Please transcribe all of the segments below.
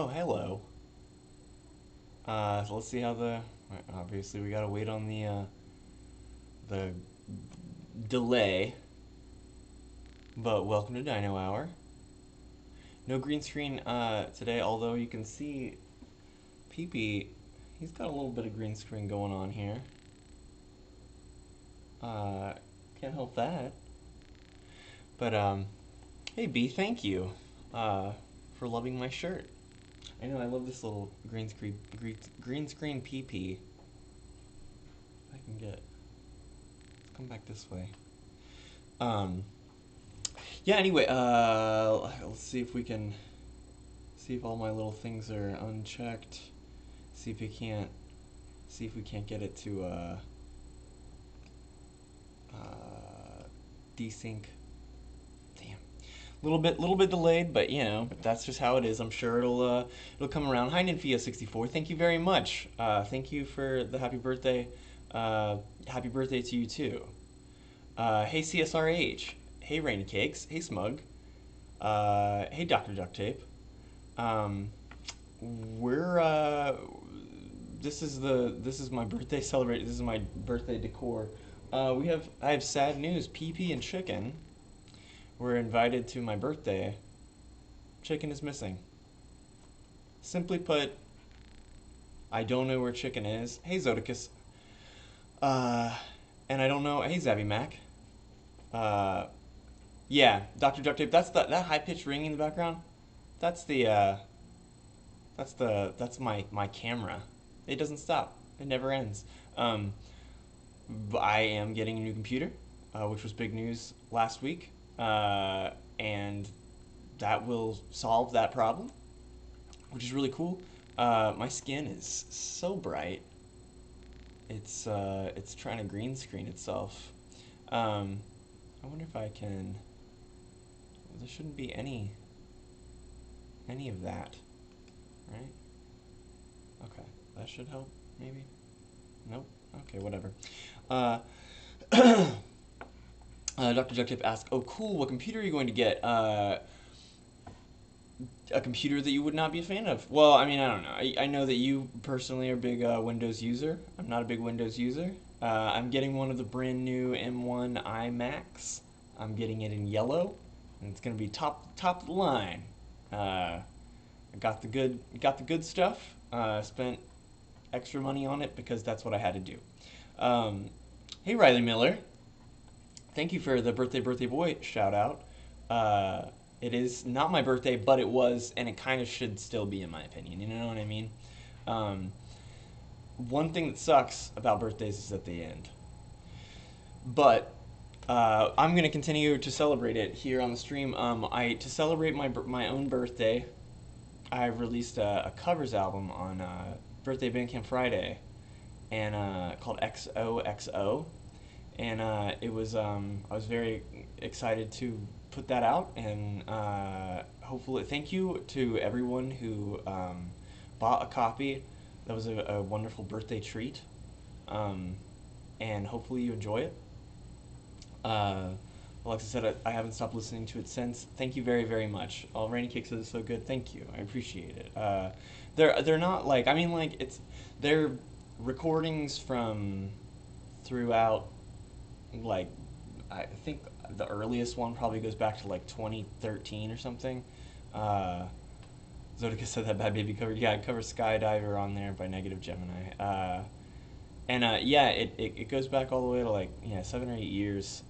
Oh, hello. So let's see how obviously we gotta wait on the delay, but welcome to Dino Hour. No green screen today, although you can see PP, he's got a little bit of green screen going on here. Uh, can't help that. But, hey B, thank you for loving my shirt. I know, I love this little green screen PP. If I can get, let's come back this way. Um, yeah, anyway, let's see if we can see if all my little things are unchecked. See if we can't get it to desync. Damn. Little bit delayed, but you know, that's just how it is. I'm sure it'll come around. Hi Nymphia64. Thank you very much. Thank you for the happy birthday. Happy birthday to you too. Hey CSRH. Hey Rainy Cakes. Hey Smug. Hey Dr. Duct Tape. Um, we're this is my birthday celebration. This is my birthday decor. I have sad news. PP and Chicken were invited to my birthday. Chicken is missing. Simply put, I don't know where Chicken is. Hey Zodicus. Uh, and I don't know. Hey Zabby Mac. Uh, yeah, Dr. Duct Tape. That high pitched ring in the background. That's the that's my camera. It doesn't stop. It never ends. Um, I am getting a new computer, which was big news last week, and that will solve that problem, which is really cool. My skin is so bright. It's trying to green screen itself. Um, I wonder if I can. There shouldn't be any of that, right? Okay, that should help, maybe? Nope. Okay, whatever. Uh, Dr. Jugtip asked, "Oh, cool. What computer are you going to get? A computer that you would not be a fan of?" Well, I mean, I don't know. I know that you personally are a big Windows user. I'm not a big Windows user. I'm getting one of the brand new M1 iMacs. I'm getting it in yellow, and it's gonna be top of the line. I got the good stuff. Spent extra money on it because that's what I had to do. Um, hey Riley Miller, thank you for the birthday boy shout out. It is not my birthday, but it was, and it kind of should still be in my opinion. You know what I mean? Um, one thing that sucks about birthdays is that they end. But I'm gonna continue to celebrate it here on the stream. I to celebrate my own birthday, I released a covers album on Birthday Bandcamp Friday, and called XOXO, and it was I was very excited to put that out, and hopefully thank you to everyone who bought a copy. That was a wonderful birthday treat, um, and hopefully you enjoy it. Uh, Alexa said I haven't stopped listening to it since. Thank you very much. All Rainy Cake says it's so good. Thank you. I appreciate it. They're not like, I mean, like they're recordings from throughout, like, I think the earliest one probably goes back to like 2013 or something. Uh, Zodica said that Bad Baby cover. Yeah, it covers Skydiver on there by Negative Gemini. And yeah, it goes back all the way to like, yeah, 7 or 8 years.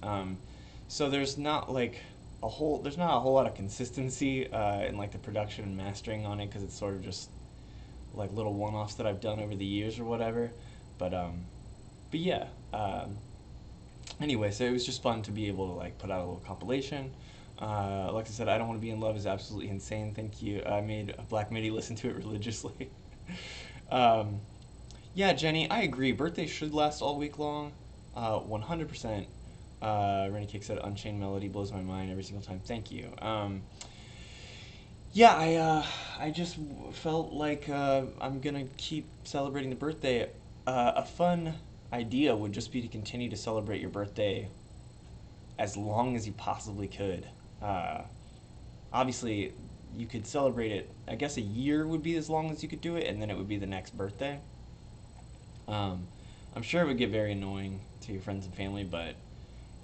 So there's not like there's not a whole lot of consistency in like the production and mastering on it, because it's sort of just like little one-offs that I've done over the years or whatever. But but yeah. Anyway, so it was just fun to be able to like put out a little compilation. Alexa said, "I don't want to be in love" is absolutely insane. Thank you. I made Black Midi listen to it religiously. um, yeah, Jenny, I agree. Birthdays should last all week long. 100%. Rennie Kick said, "Unchained Melody blows my mind every single time." Thank you. Yeah, I just felt like I'm gonna keep celebrating the birthday. A fun idea would just be to continue to celebrate your birthday as long as you possibly could. Uh, Obviously, you could celebrate it. I guess a year would be as long as you could do it, and then it would be the next birthday. Um, I'm sure it would get very annoying to your friends and family, but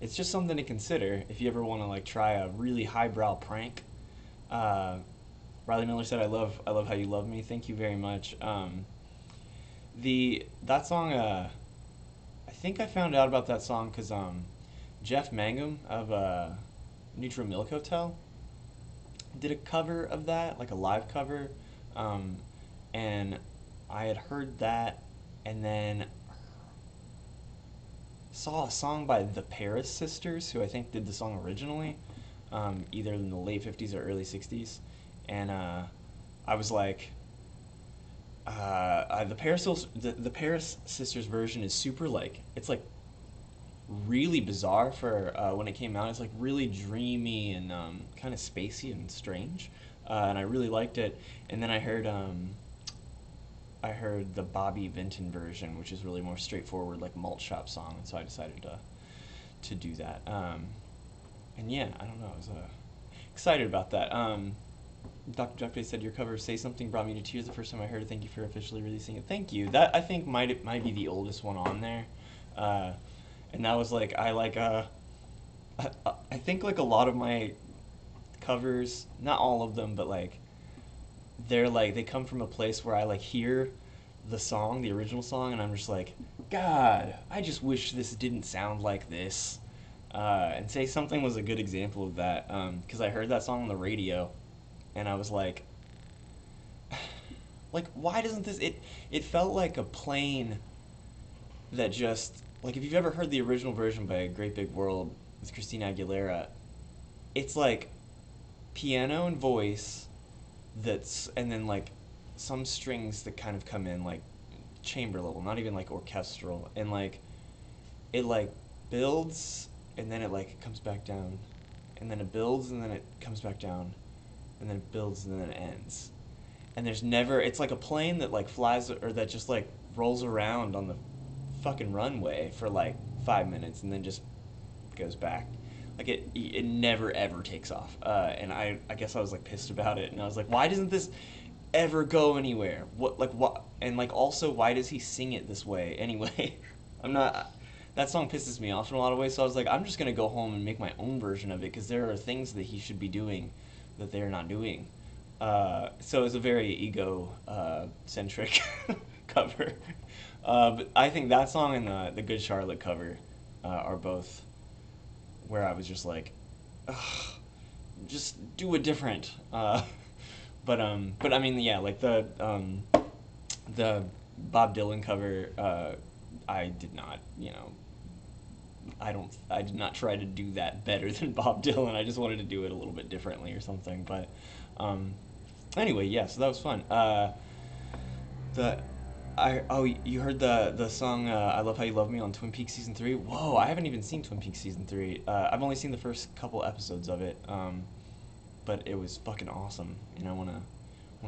it's just something to consider if you ever want to like try a really highbrow prank. Uh, Riley Miller said, I love how you love me." Thank you very much. The that song, I think I found out about that song because Jeff Mangum of Neutral Milk Hotel did a cover of that, like a live cover, um, and I had heard that, and then saw a song by the Paris Sisters, who I think did the song originally, either in the late '50s or early '60s, and I was like, the Paris Sisters version is super like it's like really bizarre for when it came out. It's like really dreamy and kind of spacey and strange, and I really liked it. And then I heard the Bobby Vinton version, which is really more straightforward, like malt shop song, and so I decided to do that. And yeah, I don't know, I was excited about that. Dr. Jeffrey said your cover of "Say Something" brought me to tears the first time I heard it. Thank you for officially releasing it. Thank you. That I think might be the oldest one on there, uh, and that was like I think like a lot of my covers, not all of them, but like they come from a place where I like hear the song, the original song, and I'm just like, God, I just wish this didn't sound like this. And "Say Something" was a good example of that because I heard that song on the radio, and I was like, why doesn't this? It felt like a plane that just like if you've ever heard the original version by Great Big World with Christina Aguilera, it's like piano and voice that's and then like some strings that kind of come in like chamber level, not even like orchestral, and like it like builds and then it like comes back down, and then it builds and then it comes back down, and then it builds and then it ends. And there's never it's like a plane that like flies or that just like rolls around on the fucking runway for like 5 minutes and then just goes back. Like it never ever takes off. And I guess I was like pissed about it, and I was like, why doesn't this ever go anywhere? What? And like also, why does he sing it this way anyway? I'm not. That song pisses me off in a lot of ways. So I was like, I'm just gonna go home and make my own version of it because there are things that he should be doing that they're not doing. So it's a very ego centric cover. But I think that song and the Good Charlotte cover are both where I was just like, ugh, just do it different. But I mean, yeah, like the Bob Dylan cover, I did not, I did not try to do that better than Bob Dylan. I just wanted to do it a little bit differently or something. But um, anyway, yeah, so that was fun. The you heard the song "I Love How You Love Me" on Twin Peaks season 3? Whoa, I haven't even seen Twin Peaks season 3. I've only seen the first couple episodes of it, but it was fucking awesome, and I wanna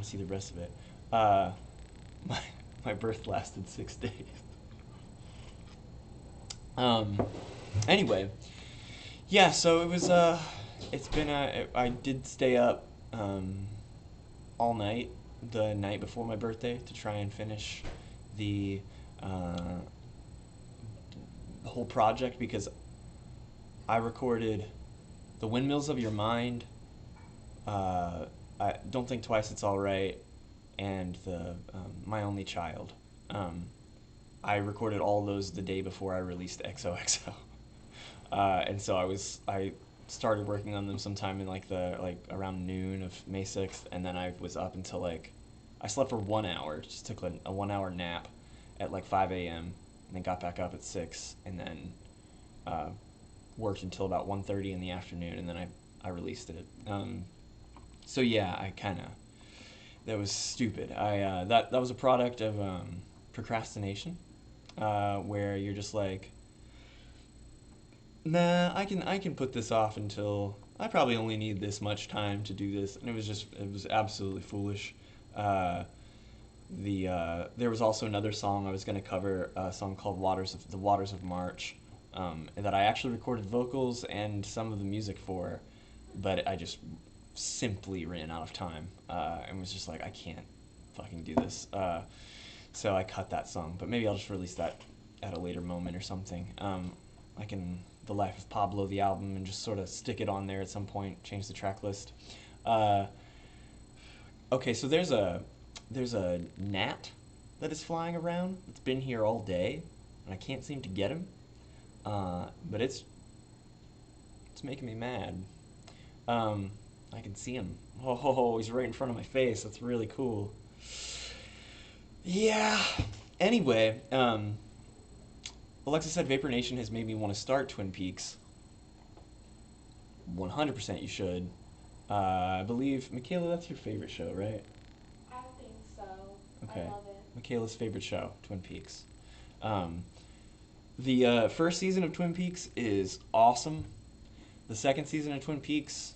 see the rest of it. Uh, my my birth lasted 6 days. Um, anyway, yeah, so it was it's been I did stay up all night the night before my birthday to try and finish the uh, whole project because I recorded "The Windmills of Your Mind," uh, I "Don't Think Twice, It's All Right," and the "My Only Child." Um, I recorded all those the day before I released XOXO, and so I started working on them sometime in like around noon of May 6th, and then I was up until like I slept for 1 hour, just took a 1 hour nap at like 5 a.m. and then got back up at 6, and then uh, worked until about 1:30 in the afternoon, and then I released it. So yeah, I kind of that was stupid. That was a product of procrastination, where you're just like, nah, I can put this off until I probably only need this much time to do this, and it was absolutely foolish. Uh, there was also another song I was going to cover, a song called "The Waters of March," that I actually recorded vocals and some of the music for, but I just simply ran out of time and was just like, I can't fucking do this. So I cut that song, but maybe I'll just release that at a later moment or something. Like in The Life of Pablo, the album, and just sort of stick it on there at some point, change the track list. Uh, okay, so there's a gnat that is flying around. It's been here all day, and I can't seem to get him. But it's making me mad. Um, I can see him. Oh, he's right in front of my face. That's really cool. Yeah. Anyway, Alexa said Vapor Nation has made me want to start Twin Peaks. 100% you should. I believe, Michaela, that's your favorite show, right? I think so. Okay. I love it. Michaela's favorite show, Twin Peaks. Um, the first season of Twin Peaks is awesome. The second season of Twin Peaks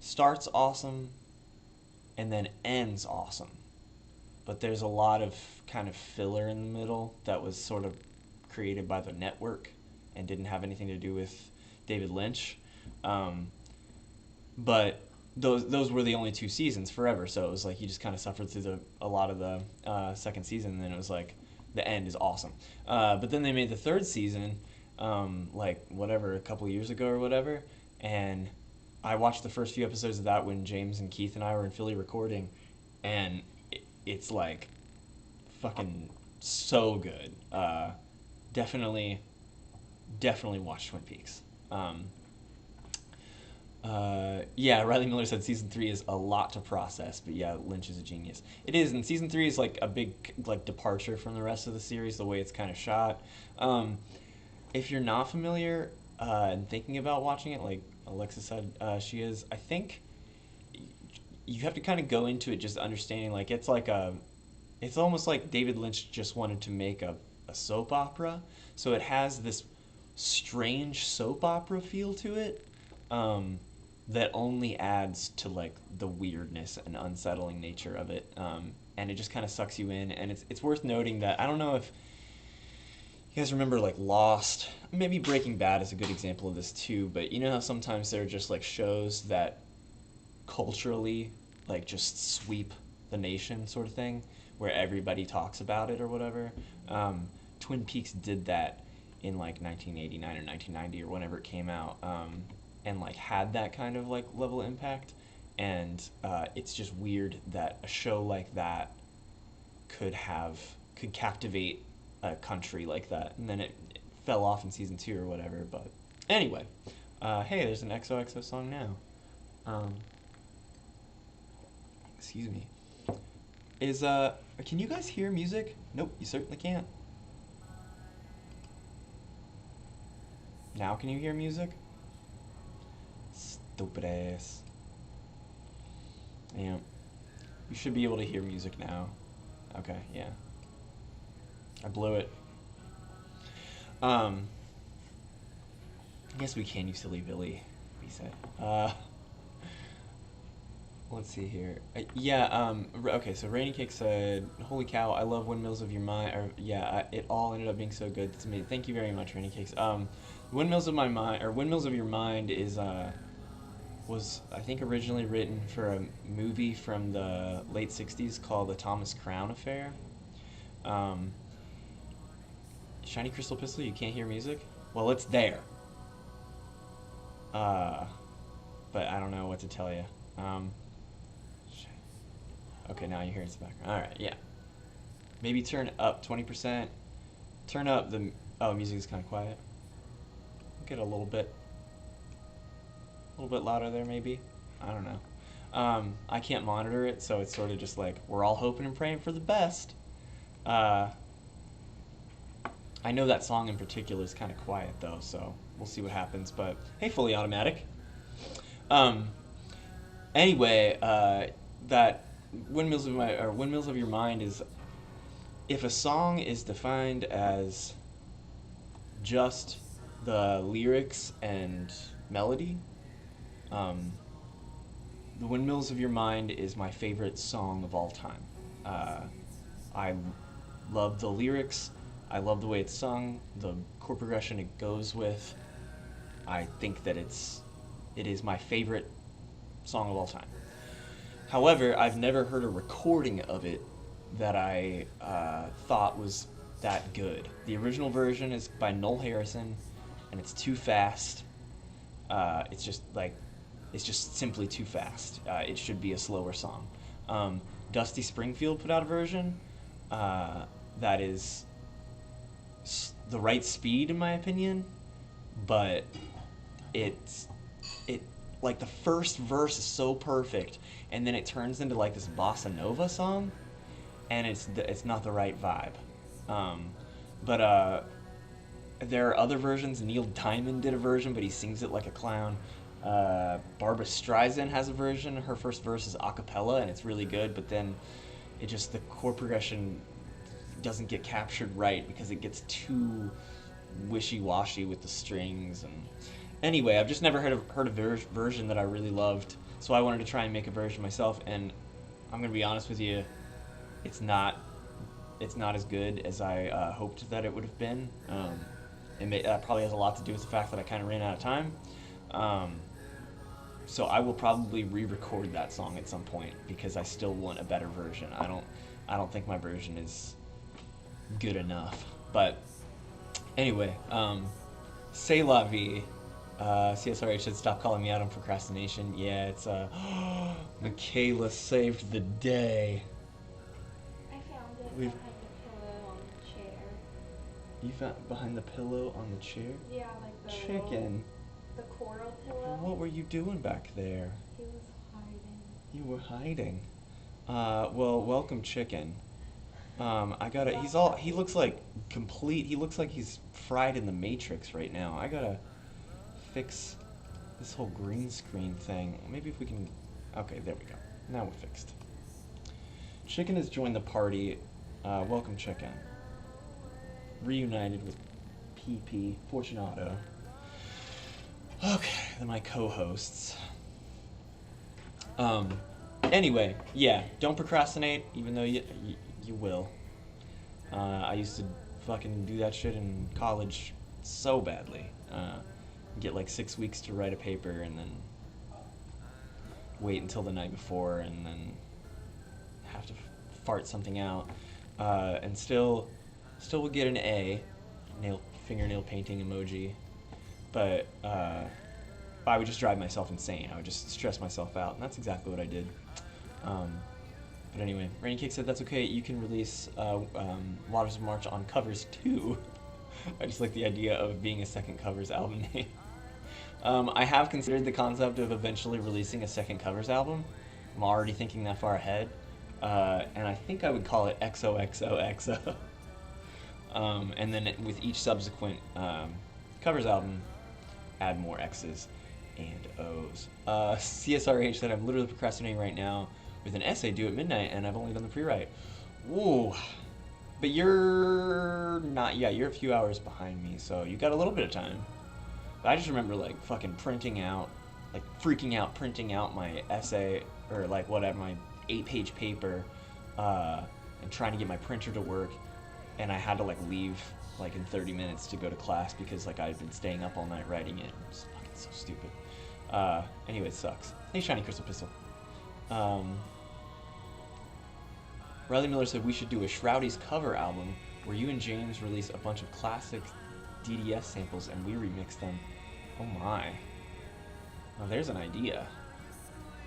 starts awesome and then ends awesome. But there's a lot of kind of filler in the middle that was sort of created by the network and didn't have anything to do with David Lynch. Um, but those were the only two seasons forever, so it was like you just kind of suffered through a lot of the second season, and then it was like the end is awesome. But then they made the third season, like whatever, a couple years ago or whatever, and I watched the first few episodes of that when James and Keith and I were in Philly recording, and it's like fucking so good. Definitely, definitely watch Twin Peaks. Yeah, Riley Miller said season three is a lot to process, but yeah, Lynch is a genius. It is, and season three is like a big like departure from the rest of the series, the way it's kind of shot. If you're not familiar and thinking about watching it, like Alexa said she is, I think you have to kind of go into it just understanding like it's almost like David Lynch just wanted to make a soap opera, so it has this strange soap opera feel to it. That only adds to like the weirdness and unsettling nature of it, and it just kind of sucks you in. And it's worth noting that I don't know if you guys remember like Lost, maybe Breaking Bad is a good example of this too. But you know how sometimes there are just like shows that culturally like just sweep the nation sort of thing, where everybody talks about it or whatever. Twin Peaks did that in like 1989 or 1990 or whenever it came out. And like had that kind of like level of impact, and it's just weird that a show like that could captivate a country like that, and then it fell off in season two or whatever. But anyway, hey, there's an XOXO song now. Um, excuse me. Is can you guys hear music? Nope, you certainly can't. Now can you hear music? Stupid ass. Yeah. You should be able to hear music now. Okay, yeah. I blew it. Um, I guess we can use Silly Billy, he said. Let's see here. Yeah, okay, so Rainy Cake said, holy cow, I love Windmills of Your Mind. Or, yeah, it all ended up being so good to me. Thank you very much, Rainy Cakes. Windmills of My Mind, or Windmills of Your Mind is, was, I think, originally written for a movie from the late 60s called The Thomas Crown Affair. Um, Shiny Crystal Pistol, you can't hear music? Well, it's there. Uh, but I don't know what to tell you. Okay, now you hear it's background. All right, yeah. Maybe turn up 20%. Turn up the. Oh, music is kind of quiet. Get a little bit louder there, maybe. I don't know. I can't monitor it, so it's sort of just like we're all hoping and praying for the best. Uh, I know that song in particular is kind of quiet though, so we'll see what happens. But hey, fully automatic. Um, anyway, that Windmills of Your Mind is if a song is defined as just the lyrics and melody, the Windmills of Your Mind is my favorite song of all time. I love the lyrics. I love the way it's sung, the chord progression it goes with. I think that it is my favorite song of all time. However, I've never heard a recording of it that I thought was that good. The original version is by Noel Harrison, and it's too fast. It's just like, it's just simply too fast. It should be a slower song. Dusty Springfield put out a version that is the right speed, in my opinion, but it's it like the first verse is so perfect, and then it turns into like this bossa nova song, and it's not the right vibe. But there are other versions. Neil Diamond did a version, but he sings it like a clown. Barbra Streisand has a version. Her first verse is a cappella, and it's really good, but then the chord progression doesn't get captured right because it gets too wishy-washy with the strings. And anyway, I've just never heard a version that I really loved, so I wanted to try and make a version myself, and I'm going to be honest with you, it's not as good as I hoped that it would have been. That probably has a lot to do with the fact that I kind of ran out of time. So I will probably re-record that song at some point because I still want a better version. I don't think my version is good enough. But anyway, C'est la vie. CSRH said stop calling me out on procrastination. Yeah, it's Michaela saved the day. I found it behind the pillow on the chair. You found behind the pillow on the chair? Yeah, like the chicken. The coral pillow. What were you doing back there? He was hiding. You were hiding. Well, welcome, chicken. He looks like he looks like he's fried in the Matrix right now. I gotta fix this whole green screen thing. Maybe if we can, okay, there we go. Now we're fixed. Chicken has joined the party. Welcome, chicken. Reunited with PP, Fortunato. Okay, then my co-hosts. Anyway, yeah, don't procrastinate, even though you will. I used to fucking do that shit in college so badly. Get like 6 weeks to write a paper and then wait until the night before and then have to fart something out. And still would get an A, fingernail painting emoji. But I would just drive myself insane. I would just stress myself out, and that's exactly what I did. But anyway, Rainy Cake said that's okay. You can release Waters of March on covers too. I just like the idea of being a second covers album name. I have considered the concept of eventually releasing a second covers album. I'm already thinking that far ahead, and I think I would call it XOXOXO. And then with each subsequent covers album, add more X's and O's. CSRH said I'm literally procrastinating right now with an essay due at midnight, and I've only done the pre-write. Ooh. But you're not, yeah, you're a few hours behind me, so you got a little bit of time. But I just remember like fucking freaking out printing out my essay, or like whatever, my 8-page paper, and trying to get my printer to work, and I had to like leave like in 30 minutes to go to class because like I'd been staying up all night writing it. It's fucking so stupid. Anyway, it sucks. Thanks, Shiny Crystal Pistol. Riley Miller said we should do a Shroudy's cover album where you and James release a bunch of classic DDS samples and we remix them. Oh my. Well, there's an idea.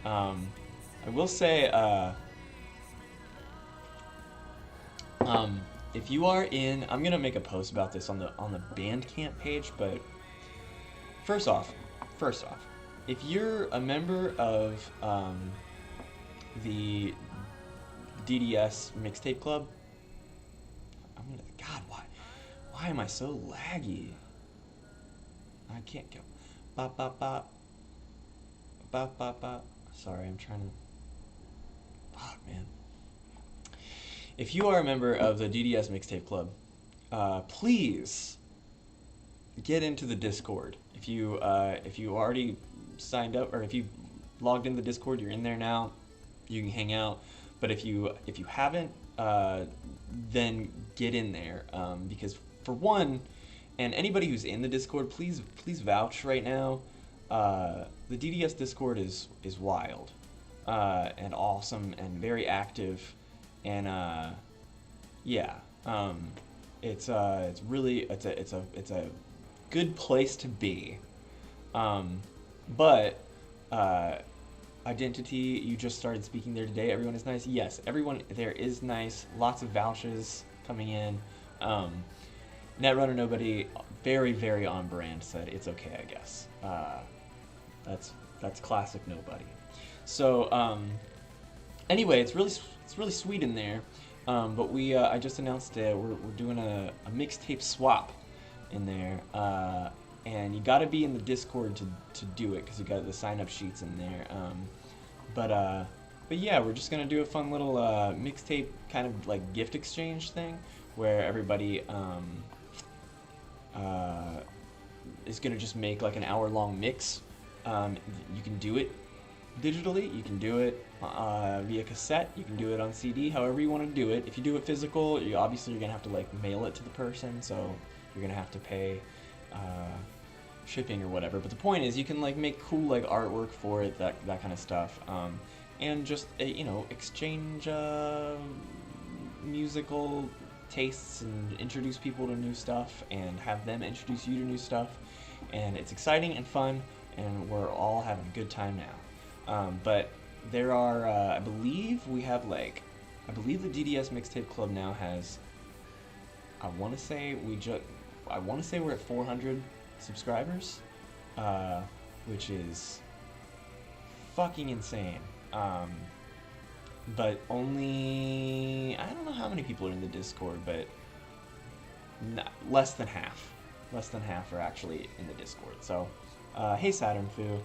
I will say, if you are in, I'm gonna make a post about this on the Bandcamp page, but first off, if you're a member of the DDS Mixtape Club, God, why am I so laggy? I can't go. Bop bop bop. Bop bop bop. Sorry, I'm trying to. Fuck, man. If you are a member of the DDS Mixtape Club, please get into the Discord. If you already signed up, or if you logged into the Discord, you're in there now. You can hang out. But if you haven't, then get in there, because for one, and anybody who's in the Discord, please vouch right now. the DDS Discord is wild, and awesome and very active, and yeah, it's really it's a good place to be. Um, but uh, identity, you just started speaking there today. Everyone is nice. Yes, everyone there is nice. Lots of vouchers coming in. Um, Netrunner Nobody, very very on brand. Said it's okay, I guess. That's that's classic Nobody. So anyway, it's really sweet in there. But we I just announced we're doing a mixtape swap in there. And you got to be in the Discord to do it because you got the sign up sheets in there. But yeah, we're just gonna do a fun little mixtape kind of like gift exchange thing where everybody is gonna just make like an hour long mix. You can do it digitally, you can do it via cassette, you can do it on CD, however you want to do it. If you do it physical, you're gonna have to like mail it to the person, so you're gonna have to pay shipping or whatever. But the point is, you can like make cool like artwork for it, that kind of stuff, and just exchange musical tastes and introduce people to new stuff and have them introduce you to new stuff. And it's exciting and fun, and we're all having a good time now. But there are, I believe I believe the DDS Mixtape Club now has, I want to say we're at 400 subscribers, which is fucking insane. But only, I don't know how many people are in the Discord, but less than half. Less than half are actually in the Discord. So, hey Saturn Foo.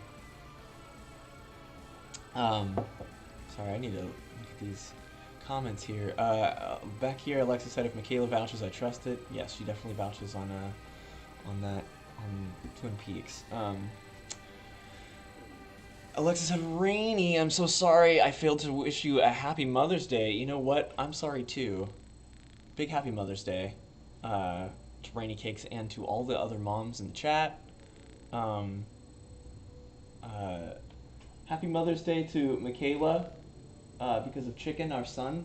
Sorry, I need to look at these comments here. Back here, Alexa said if Michaela vouches, I trust it. Yes, she definitely vouches on that, on Twin Peaks. Alexa said, Rainy, I'm so sorry I failed to wish you a happy Mother's Day. You know what? I'm sorry too. Big happy Mother's Day to Rainy Cakes and to all the other moms in the chat. Happy Mother's Day to Michaela because of Chicken, our son.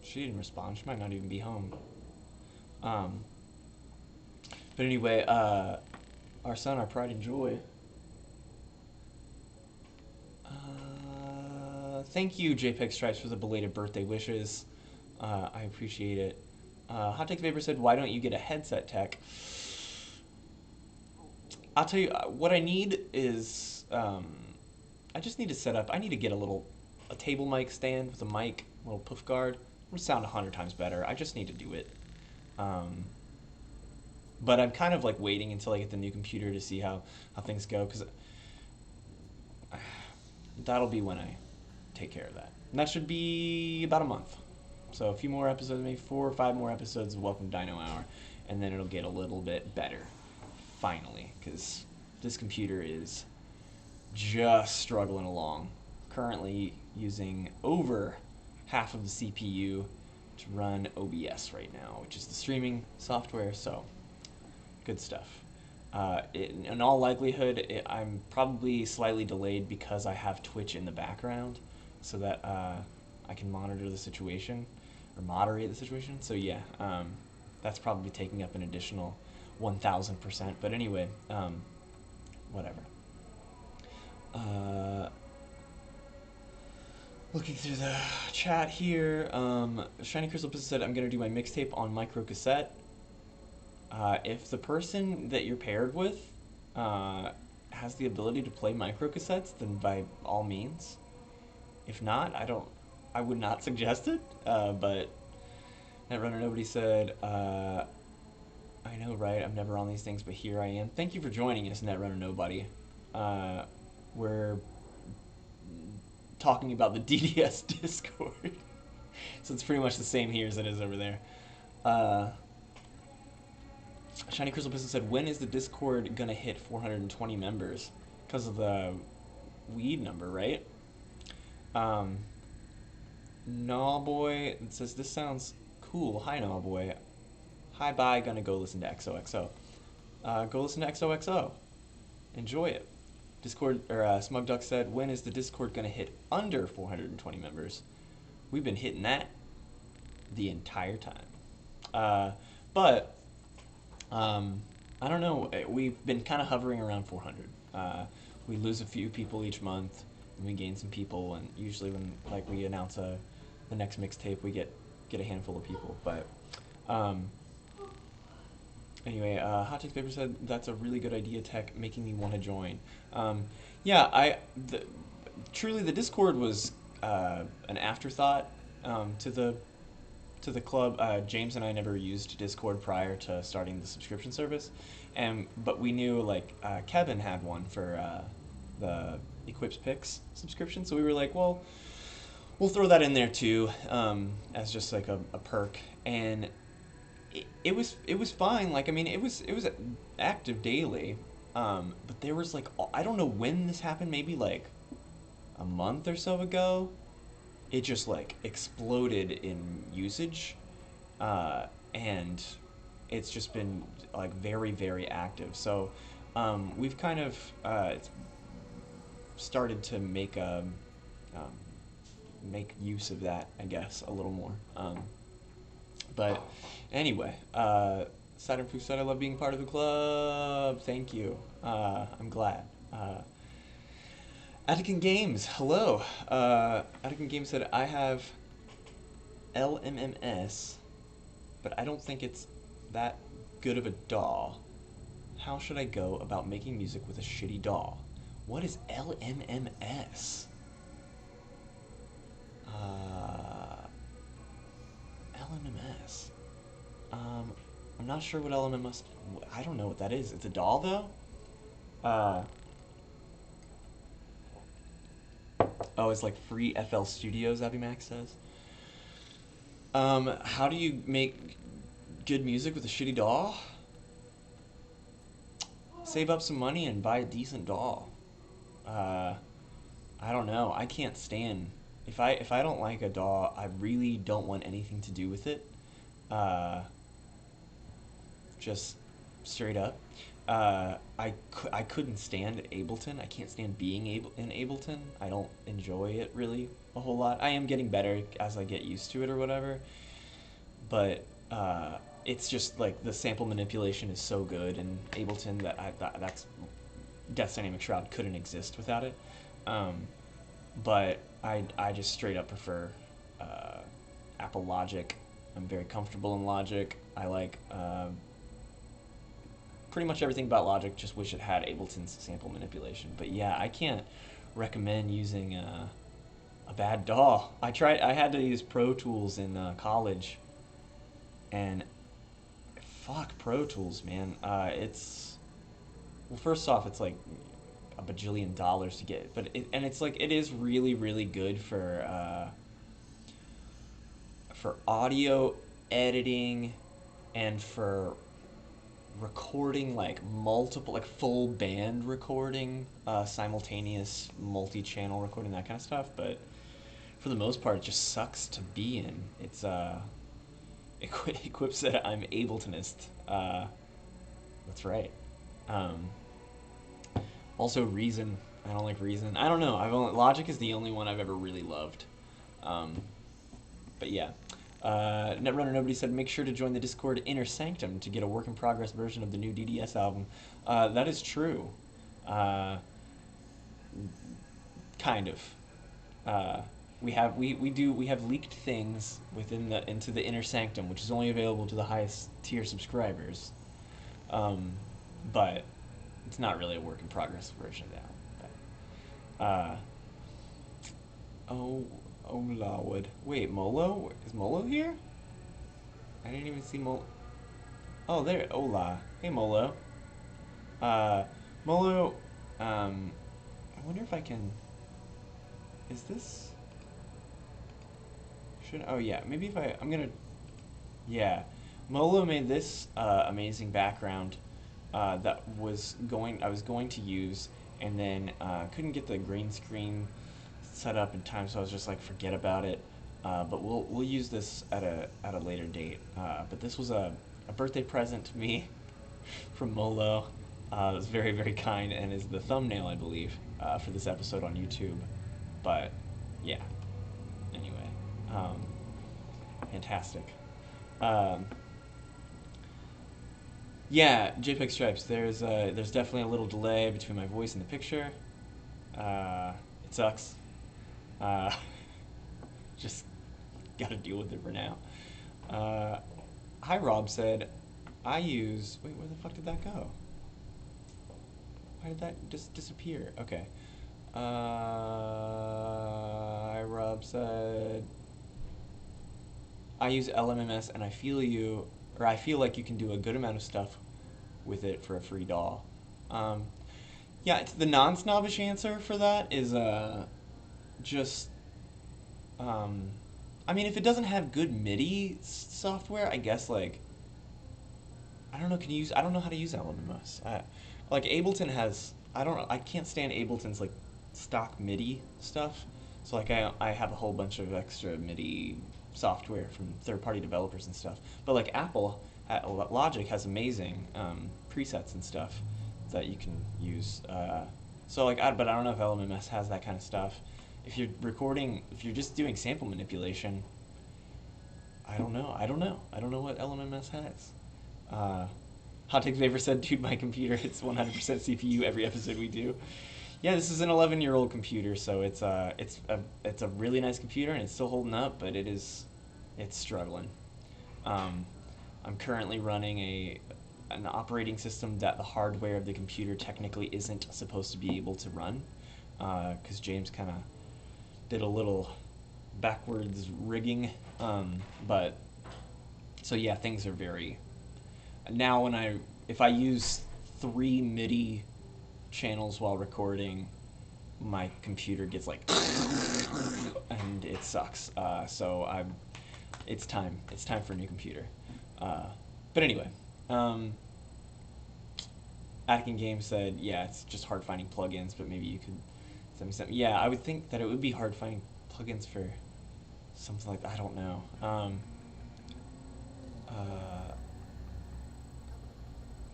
She didn't respond. She might not even be home. But anyway, our son, our pride and joy. Thank you, JPEG Stripes, for the belated birthday wishes. I appreciate it. Hot Take Vapor said, why don't you get a headset tech? I'll tell you, what I need is, I just need to set up, I need to get a table mic stand with a mic, a little puff guard. It would sound 100 times better. I just need to do it. But I'm kind of like waiting until I get the new computer to see how things go, because that'll be when I take care of that. And that should be about a month. So a few more episodes, maybe 4 or 5 more episodes of Welcome to Dino Hour, and then it'll get a little bit better, finally, because this computer is just struggling along. Currently using over half of the CPU to run OBS right now, which is the streaming software, so good stuff. In all likelihood, I'm probably slightly delayed because I have Twitch in the background so that I can monitor the situation or moderate the situation. So yeah, that's probably taking up an additional 1,000%. But anyway, whatever. Looking through the chat here, Shiny Crystal Pistol said, I'm going to do my mixtape on micro cassette. If the person that you're paired with has the ability to play microcassettes, then by all means. If not, I would not suggest it. But Netrunner Nobody said, I know, right? I'm never on these things, but here I am. Thank you for joining us, Netrunner Nobody. We're talking about the DDS Discord. So it's pretty much the same here as it is over there. Shiny Crystal Pistol said, when is the Discord gonna hit 420 members? Because of the weed number, right? Gnawboy says, this sounds cool. Hi, Gnawboy. Hi, bye. Gonna go listen to XOXO. go listen to XOXO. Enjoy it. Discord or Smug Duck said, when is the Discord gonna hit under 420 members? We've been hitting that the entire time. But I don't know. We've been kind of hovering around 400. We lose a few people each month, and we gain some people. And usually, when like we announce the next mixtape, we get a handful of people. But um, anyway, Hot Takes Paper said that's a really good idea, Tech, making me want to join. Um, yeah, truly the Discord was an afterthought to the club. James and I never used Discord prior to starting the subscription service, and but we knew like Kevin had one for the Equips Picks subscription, so we were like, well, we'll throw that in there too as just like a perk, and it was fine. Like I mean, it was active daily, but there was like I don't know when this happened. Maybe like a month or so ago, it just like exploded in usage, and it's just been like very very active. So we've kind of started to um, make use of that, I guess, a little more. But anyway, Saturn Fu said, I love being part of the club. Thank you. I'm glad. Attican Games, hello. Attican Games said, I have LMMS, but I don't think it's that good of a DAW. How should I go about making music with a shitty DAW? What is LMMS? LMMS. I'm not sure what LMMS. I don't know what that is. It's a DAW though. Uh, oh, it's like free FL Studios. Abby Max says. How do you make good music with a shitty DAW? Save up some money and buy a decent DAW. Uh, I don't know. I can't stand if I don't like a DAW, I really don't want anything to do with it. Uh, just straight up. I couldn't stand Ableton. I can't stand being able in Ableton. I don't enjoy it really a whole lot. I am getting better as I get used to it or whatever. But it's just like the sample manipulation is so good in Ableton that that's Death Dynamic Shroud couldn't exist without it. Um, but I just straight up prefer Apple Logic. I'm very comfortable in Logic. I like pretty much everything about Logic. Just wish it had Ableton's sample manipulation. But yeah, I can't recommend using a bad DAW. I tried. I had to use Pro Tools in college, and fuck Pro Tools, man. It's well, first off, it's like a bajillion dollars to get, but and it's like it is really really good for audio editing and for recording like multiple like full band recording, simultaneous multi-channel recording, that kind of stuff. But for the most part, it just sucks to be in. It's Equip said I'm Abletonist. That's right. Um, Also, Reason. I don't like Reason. I don't know. Logic is the only one I've ever really loved. Um, but yeah. Netrunner Nobody said, make sure to join the Discord Inner Sanctum to get a work in progress version of the new DDS album. That is true. Uh, kind of. We have leaked things into the Inner Sanctum, which is only available to the highest tier subscribers. But it's not really a work in progress version of that. Oh, oh Lord. Wait, Molo? Is Molo here? I didn't even see Molo. Oh, there. Hola. Hey, Molo. Uh, Molo. I wonder if I can. Is this? Should. Oh yeah. Maybe if I'm gonna. Yeah. Molo made this amazing background I was going to use, and then couldn't get the green screen set up in time, so I was just like, forget about it. But we'll use this at a later date. But this was a birthday present to me, from Molo. It was very, very kind and is the thumbnail, I believe, for this episode on YouTube. But yeah, anyway, um, fantastic. Um, yeah, JPEG stripes. There's definitely a little delay between my voice and the picture. It sucks. Uh, just got to deal with it for now. Uh, Hi Rob said, I use. Wait, where the fuck did that go? Why did that just disappear? Okay. Hi Rob said, I use LMMS and I feel you, or I feel like you can do a good amount of stuff with it for a free doll. Um, yeah, it's the non-snobbish answer for that is just um, I mean, if it doesn't have good MIDI software, I guess like I don't know. Can you use? I don't know how to use LMMS. Like Ableton has. I don't know. I can't stand Ableton's like stock MIDI stuff. So like I have a whole bunch of extra MIDI software from third-party developers and stuff. But like Apple, Logic has amazing presets and stuff that you can use. So like, but I don't know if LMMS has that kind of stuff. If you're recording, if you're just doing sample manipulation, I don't know. I don't know what LMMS has. Uh, Hot Take Favor said, dude, my computer hits 100% CPU every episode we do. Yeah, this is an 11-year-old computer, so it's a really nice computer and it's still holding up, but it's struggling. Um, I'm currently running an operating system that the hardware of the computer technically isn't supposed to be able to run, because James kind of did a little backwards rigging, but so yeah, things are very now if I use 3 MIDI channels while recording, my computer gets like and it sucks. It's time. It's time for a new computer. But anyway, Atkin Games said, yeah, it's just hard finding plugins, but maybe you could send me something. Yeah, I would think that it would be hard finding plugins for something like that. I don't know.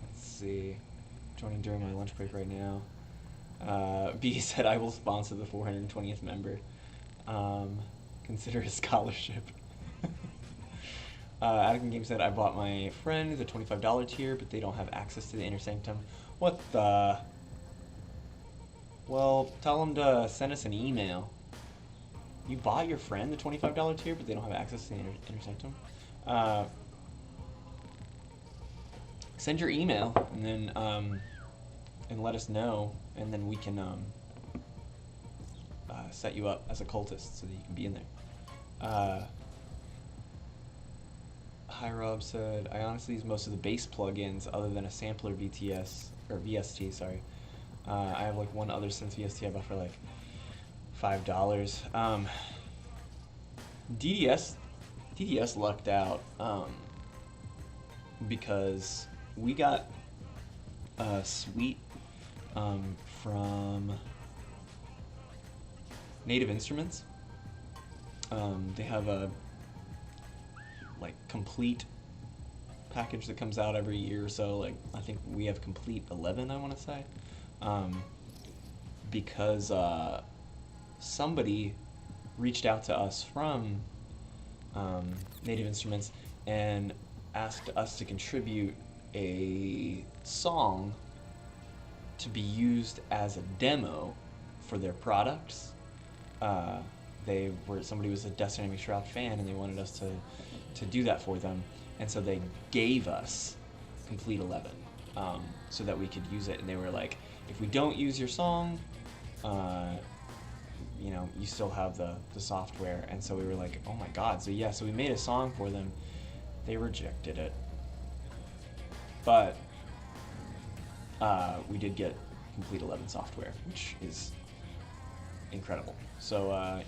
Let's see. Joining during my lunch break right now. B said, I will sponsor the 420th member. Consider a scholarship. Atkin Game said, I bought my friend the $25 tier, but they don't have access to the Inner Sanctum. What the? Well, tell them to send us an email. You bought your friend the $25 tier, but they don't have access to the Inner Sanctum? Send your email, and then, and let us know, and then we can, set you up as a cultist so that you can be in there. Hi Rob said, I honestly use most of the bass plugins other than a sampler VST, sorry. I have like one other synth VST I bought for like $5. DDS lucked out because we got a suite from Native Instruments. They have a like complete package that comes out every year or so. Like I think we have complete 11, I want to say, because somebody reached out to us from Native Instruments and asked us to contribute a song to be used as a demo for their products. Somebody was a Destiny Shroud fan and they wanted us to do that for them, and so they gave us Complete 11 so that we could use it. And they were like, if we don't use your song, you still have the software. And so we were like, oh my god. So yeah, so we made a song for them. They rejected it, but we did get Complete 11 software, which is incredible. So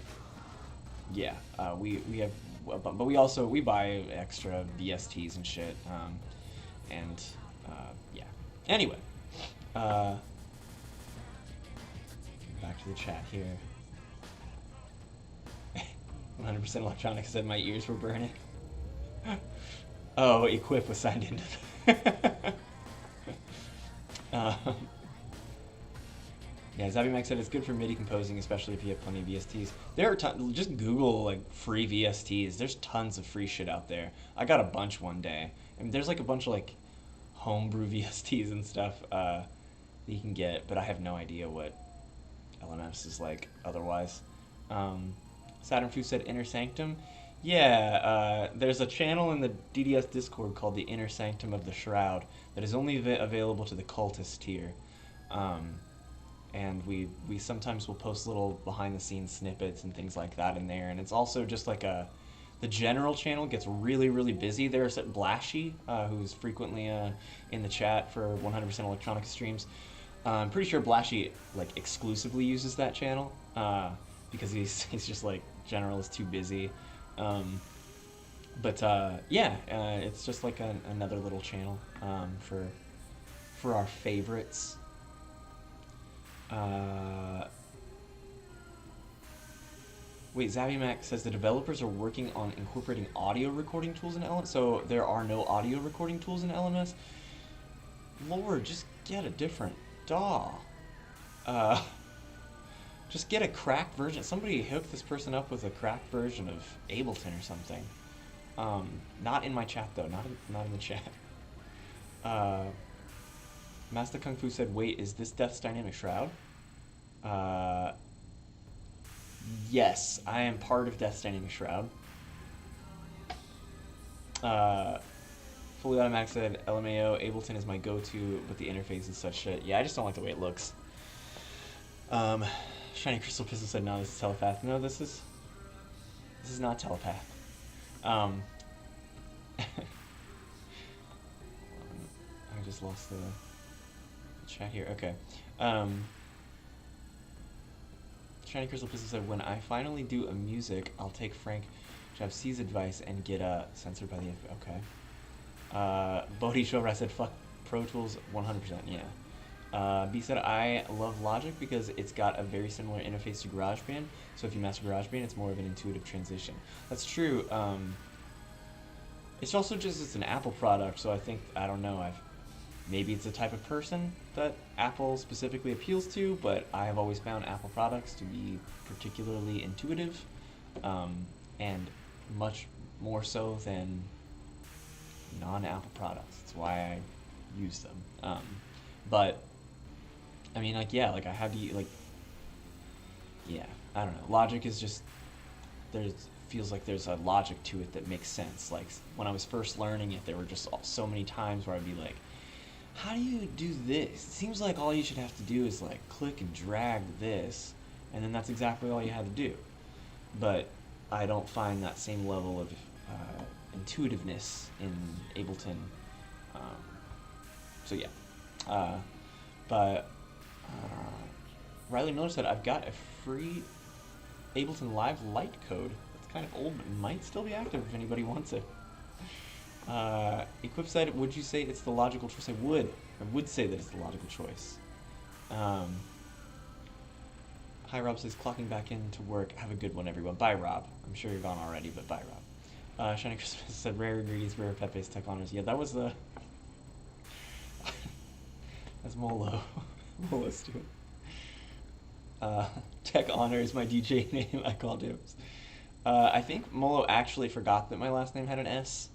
yeah, we have, but we buy extra VSTs and shit, and yeah. Anyway, back to the chat here. 100% Electronica said my ears were burning. Oh, Equip was signed into Zabi Max said it's good for MIDI composing, especially if you have plenty of VSTs. There are just Google like free VSTs. There's tons of free shit out there. I got a bunch one day. I mean, there's like a bunch of like homebrew VSTs and stuff that you can get, but I have no idea what LMS is like otherwise. Saturn Fu said Inner Sanctum. Yeah, there's a channel in the DDS Discord called the Inner Sanctum of the Shroud that is only available to the cultist tier. And we sometimes will post little behind the scenes snippets and things like that in there. And it's also just like the general channel gets really, really busy. There's Blashy, who's frequently in the chat for 100% Electronica streams. I'm pretty sure Blashy like exclusively uses that channel because he's just like general is too busy. It's just like another little channel for our favorites. Wait, Zabimac says the developers are working on incorporating audio recording tools in LMS, so there are no audio recording tools in LMS? Lord, just get a different DAW. Just get a cracked version. Somebody hook this person up with a cracked version of Ableton or something. Not in my chat though, not in the chat. Master Kung Fu said, wait, is this Death's Dynamic Shroud? Yes, I am part of Death's Dynamic Shroud. Fully Automatic said, LMAO, Ableton is my go-to, but the interface is such shit. Yeah, I just don't like the way it looks. Shiny Crystal Pistol said, no, this is Telepath. No, this is not Telepath. I just lost the chat here. Okay. Shiny Crystal Pistol said, when I finally do a music, I'll take Frank Javc's advice and get censored by the okay. Bodhi Showra said, fuck Pro Tools 100%, yeah. B said, I love Logic because it's got a very similar interface to GarageBand, so if you master GarageBand, it's more of an intuitive transition. That's true. It's also just, it's an Apple product, so I think, I don't know, maybe it's the type of person that Apple specifically appeals to, but I have always found Apple products to be particularly intuitive, and much more so than non-Apple products. That's why I use them. But I mean, like, yeah, like I have to, like, yeah, I don't know. Logic is just, feels like there's a logic to it that makes sense. Like when I was first learning it, there were just so many times where I'd be like, how do you do this? It seems like all you should have to do is like click and drag this, and then that's exactly all you had to do. But I don't find that same level of intuitiveness in Ableton. So yeah. But Riley Miller said, I've got a free Ableton Live Lite code. That's kind of old, but might still be active if anybody wants it. Equip said, would you say it's the logical choice? I would say that it's the logical choice. Hi, Rob says, clocking back into work. Have a good one, everyone. Bye, Rob. I'm sure you're gone already, but bye, Rob. Shiny Christmas said, rare ingredients, rare Pepe's tech honors. Yeah, that was the... That's Molo. Molo's too. Tech Honor is my DJ name. I called him. I think Molo actually forgot that my last name had an S,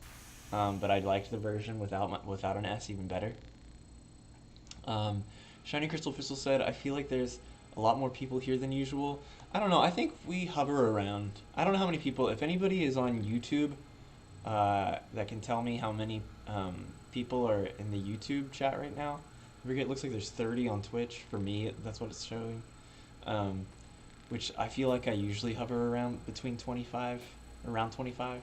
but I liked the version without an S even better. Shiny Crystal Pistol said, I feel like there's a lot more people here than usual. I don't know. I think we hover around. I don't know how many people. If anybody is on YouTube that can tell me how many people are in the YouTube chat right now. It looks like there's 30 on Twitch. For me, that's what it's showing. Which I feel like I usually hover around between 25, around 25.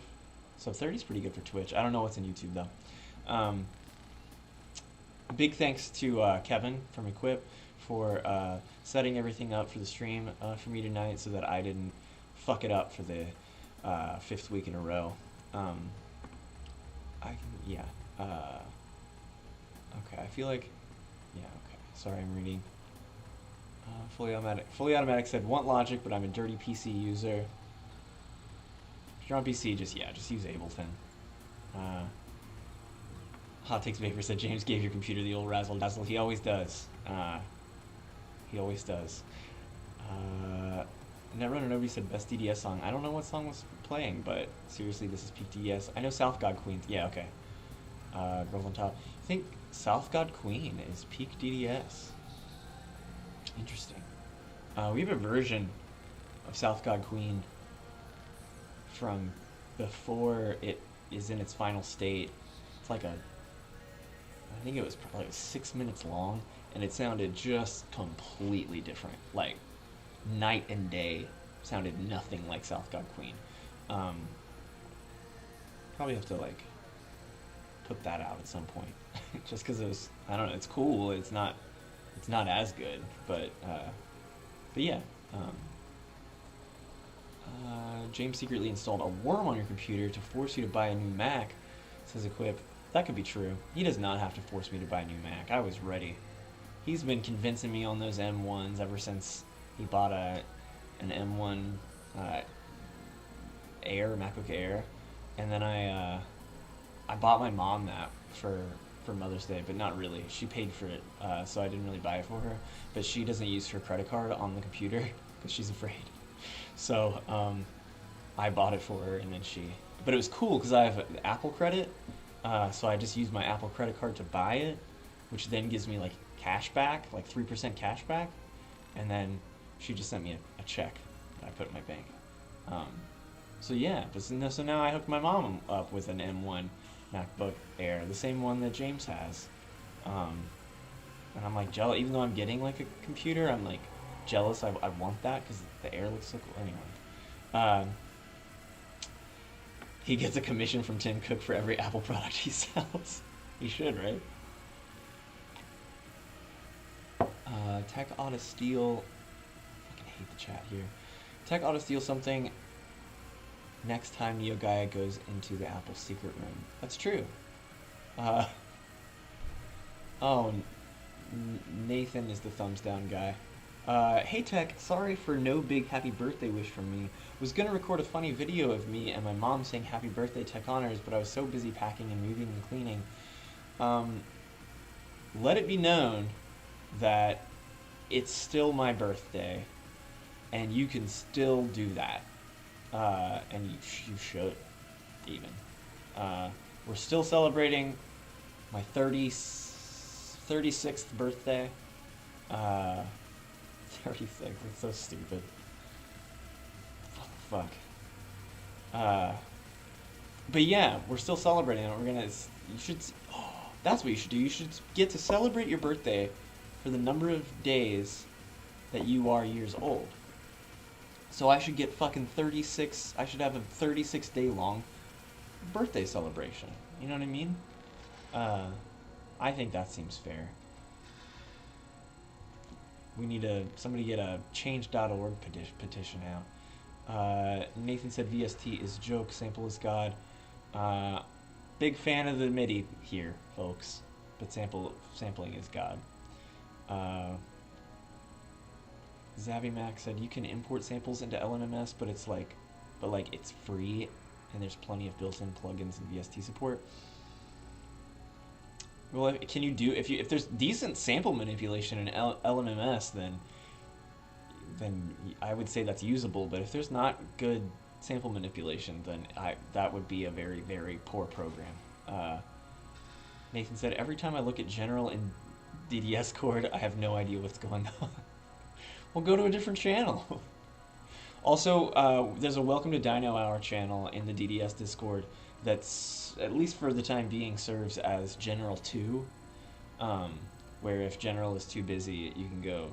So 30 is pretty good for Twitch. I don't know what's in YouTube though. Big thanks to Kevin from Equip for setting everything up for the stream for me tonight so that I didn't fuck it up for the 5th week in a row. Okay, I feel like, yeah, okay. Sorry, I'm reading. Fully automatic said, want Logic, but I'm a dirty PC user. If you're on PC, just use Ableton. Hot Takes Vapor said, James gave your computer the old razzle dazzle. He always does. He always does. Netrunner, nobody said best DDS song. I don't know what song was playing, but seriously, this is peak DDS. I know South God Queen. Yeah, okay. Girls on Top. I think South God Queen is peak DDS. Interesting. We have a version of South God Queen from before it is in its final state. It's like I think it was probably 6 minutes long, and it sounded just completely different. Like, night and day. Sounded nothing like South God Queen. Probably have to, like, put that out at some point. Just because it was, I don't know, it's cool. It's not as good, but yeah. James secretly installed a worm on your computer to force you to buy a new Mac, says Equip. That could be true. He does not have to force me to buy a new Mac. I was ready. He's been convincing me on those M1s ever since he bought an M1 Air, MacBook Air, and then I bought my mom that for Mother's Day, but not really. She paid for it, so I didn't really buy it for her. But she doesn't use her credit card on the computer because she's afraid. So I bought it for her, and then But it was cool because I have Apple credit, so I just used my Apple credit card to buy it, which then gives me like cash back, like 3% cash back, and then she just sent me a check that I put in my bank. So yeah, so now I hooked my mom up with an M1 MacBook Air, the same one that James has, and I'm like jealous. Even though I'm getting like a computer, I'm like jealous. I want that because the Air looks so cool. Anyway, he gets a commission from Tim Cook for every Apple product he sells. He should, right? Tech ought to steal. I fucking hate the chat here. Tech ought to steal something next time Neo Gaia goes into the Apple secret room. That's true. Nathan is the thumbs down guy. Hey Tech, sorry for no big happy birthday wish from me. Was gonna record a funny video of me and my mom saying happy birthday Tech Honors, but I was so busy packing and moving and cleaning. Let it be known that it's still my birthday, and you can still do that. And you should, even. We're still celebrating my 36th birthday. 36, it's so stupid. Fuck. But yeah, we're still celebrating it. That's what you should do. You should get to celebrate your birthday for the number of days that you are years old. So I should get fucking 36, I should have a 36-day long birthday celebration. You know what I mean? I think that seems fair. We need somebody get a change.org petition out. Nathan said VST is joke, sample is God. Big fan of the MIDI here, folks. But sampling is God. Zavi Max said you can import samples into LMMS, but it's free, and there's plenty of built-in plugins and VST support. Well, can you do if there's decent sample manipulation in LMMS, then I would say that's usable. But if there's not good sample manipulation, then that would be a very, very poor program. Nathan said every time I look at general in DDS chord, I have no idea what's going on. Well, go to a different channel. Also, there's a Welcome to Dino Hour channel in the DDS Discord that's, at least for the time being, serves as General 2, where if General is too busy, you can go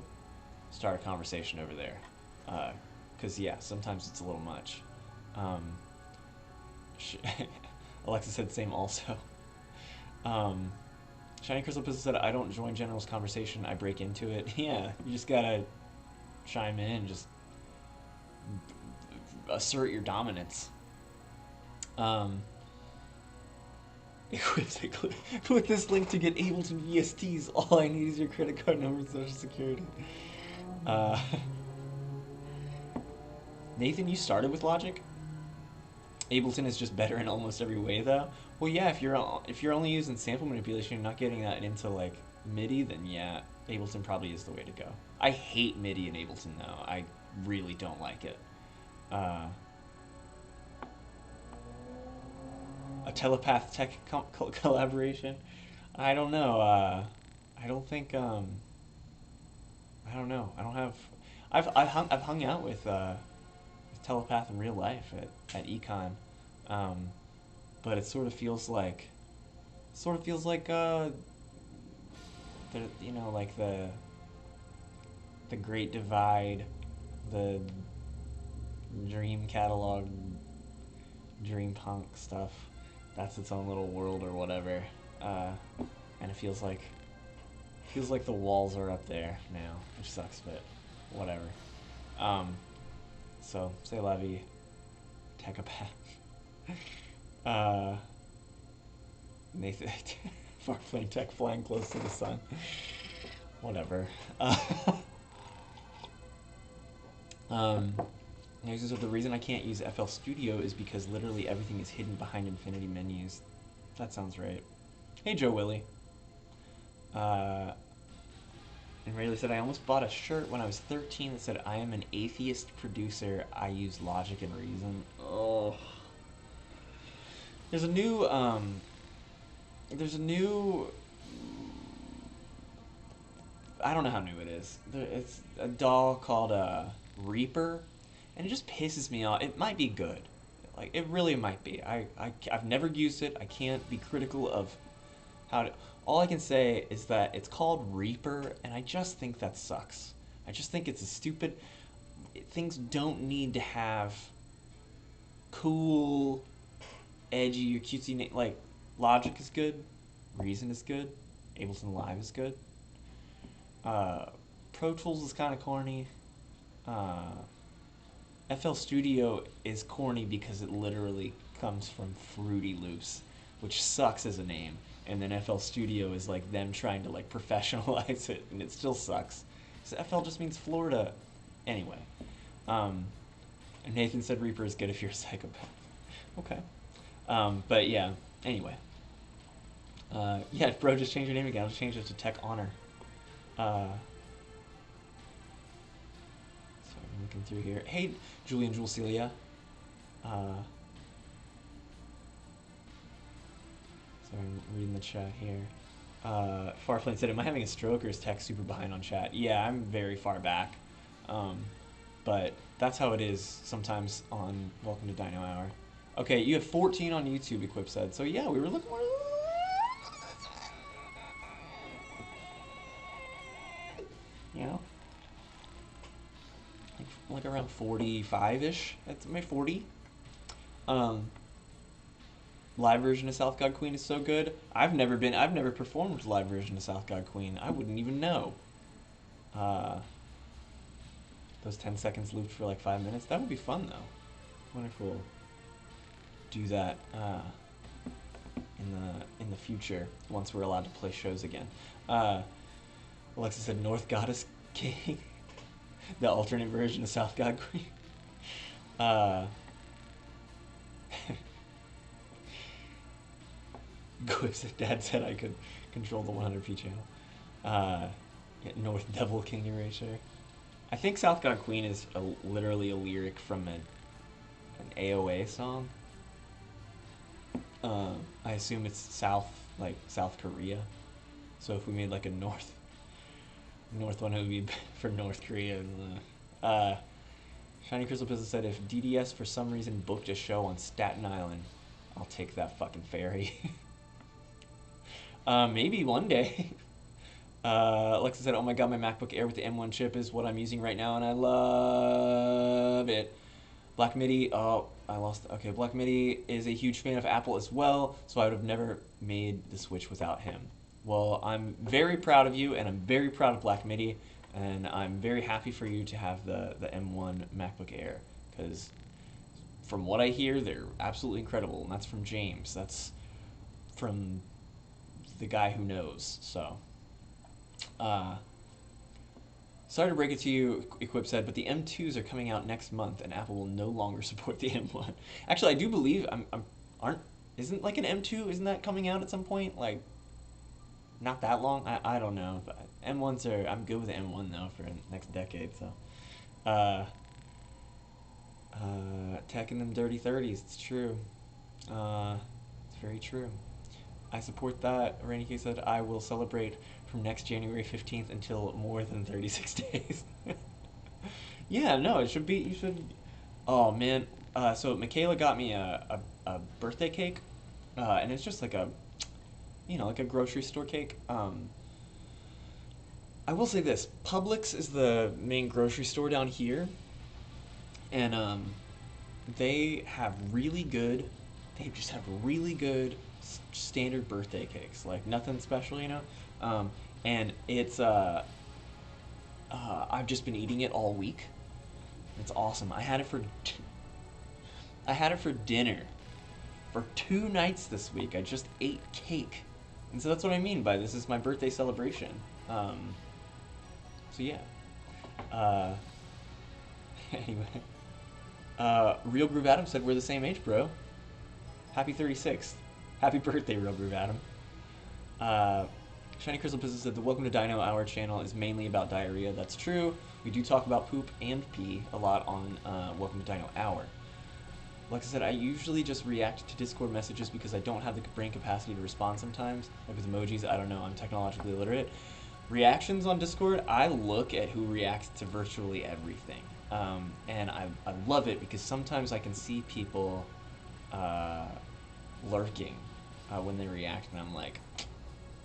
start a conversation over there. Because, yeah, sometimes it's a little much. Alexa said same also. Shiny Crystal Pistol said, I don't join General's conversation, I break into it. Yeah, you just gotta chime in, just assert your dominance. Click this link to get Ableton VSTs. All I need is your credit card number and social security. Nathan, you started with Logic? Ableton is just better in almost every way, though. Well, yeah, if you're only using sample manipulation, you're not getting that into like MIDI, then yeah, Ableton probably is the way to go. I hate MIDI in Ableton though. I really don't like it. Uh, a telepath tech collaboration. I don't know. I don't think. I don't know. I don't have. I've hung out with telepath in real life at Econ, um, but it sort of feels like the like the Great Divide, the Dream Catalog, Dream Punk stuff. That's its own little world or whatever, uh, and it feels like the walls are up there now, which sucks, but whatever. Um, so say la vie, Techapath. uh, Nathan, Farplane Tech flying close to the sun. Whatever. Um, so the reason I can't use FL Studio is because literally everything is hidden behind infinity menus. That sounds right. Hey, Joe Willie. Uh, and Rayleigh said, I almost bought a shirt when I was 13 that said, I am an atheist producer. I use logic and reason. Oh. There's a new, I don't know how new it is. It's a doll called Reaper, and it just pisses me off. It might be good. Like, it really might be. I've never used it. I can't be critical of how to. All I can say is that it's called Reaper, and I just think that sucks. I just think it's a stupid. Things don't need to have cool, edgy, or cutesy name. Like, Logic is good, Reason is good, Ableton Live is good. Uh, Pro Tools is kind of corny. Uh, FL Studio is corny because it literally comes from Fruity Loops, which sucks as a name. And then FL Studio is like them trying to like professionalize it, and it still sucks. So FL just means Florida. Anyway, and Nathan said Reaper is good if you're a psychopath. Okay, but yeah. Anyway, yeah, bro, just change your name again. I'll just change it to Tech Honor. So I'm looking through here. Hey, Julian Julcelia. Sorry, I'm reading the chat here. Farflame said, am I having a stroke or is tech super behind on chat? Yeah, I'm very far back. But that's how it is sometimes on Welcome to Dino Hour. Okay, you have 14 on YouTube, Equip said. So yeah, we were looking more... You know? Like around 45-ish. That's maybe 40. Live version of South God Queen is so good. I've never performed live version of South God Queen. I wouldn't even know. Those 10 seconds looped for like 5 minutes. That would be fun though. I wonder if we'll do that in the future once we're allowed to play shows again. Alexa said North Goddess King, the alternate version of South God Queen. Dad said I could control the 100p channel. North Devil King Erasure. I think South God Queen is literally a lyric from an AOA song. I assume it's like South Korea. So if we made like a North one, it would be for North Korea. Shiny Crystal Pistol said, if DDS for some reason booked a show on Staten Island, I'll take that fucking ferry. Maybe one day. Alexa said, oh my god, my MacBook Air with the M1 chip is what I'm using right now, and I love it. Black Midi, oh, I lost. Okay, Black Midi is a huge fan of Apple as well, so I would have never made the switch without him. Well, I'm very proud of you, and I'm very proud of Black Midi, and I'm very happy for you to have the M1 MacBook Air, because from what I hear, they're absolutely incredible, and that's from James. That's from the guy who knows, so... sorry to break it to you, Equip said, but the M2s are coming out next month, and Apple will no longer support the M1. Actually, I do believe isn't like an M2? Isn't that coming out at some point? Like, not that long. I don't know. But M1s are. I'm good with the M1 though for the next decade. So, uh, tech in them dirty 30s. It's true. It's very true. I support that. Rainy K said I will celebrate from next January 15th until more than 36 days. Yeah, no, it should be. You should. Oh man. So Michaela got me a birthday cake, and it's just like a like a grocery store cake. I will say this: Publix is the main grocery store down here, and they have really good. They just have really good standard birthday cakes, like nothing special, and it's I've just been eating it all week. It's awesome. I had it for dinner for 2 nights this week. I just ate cake, and so that's what I mean by this is my birthday celebration. So yeah. Uh, anyway, Real Groove Adam said we're the same age, bro. Happy 36th. Happy birthday, Real Groove Adam. Shiny Crystal Business said the Welcome to Dino Hour channel is mainly about diarrhea. That's true. We do talk about poop and pee a lot on Welcome to Dino Hour. Like I said, I usually just react to Discord messages because I don't have the brain capacity to respond sometimes. Like with emojis, I don't know, I'm technologically illiterate. Reactions on Discord, I look at who reacts to virtually everything. And I love it because sometimes I can see people lurking when they react, and I'm like,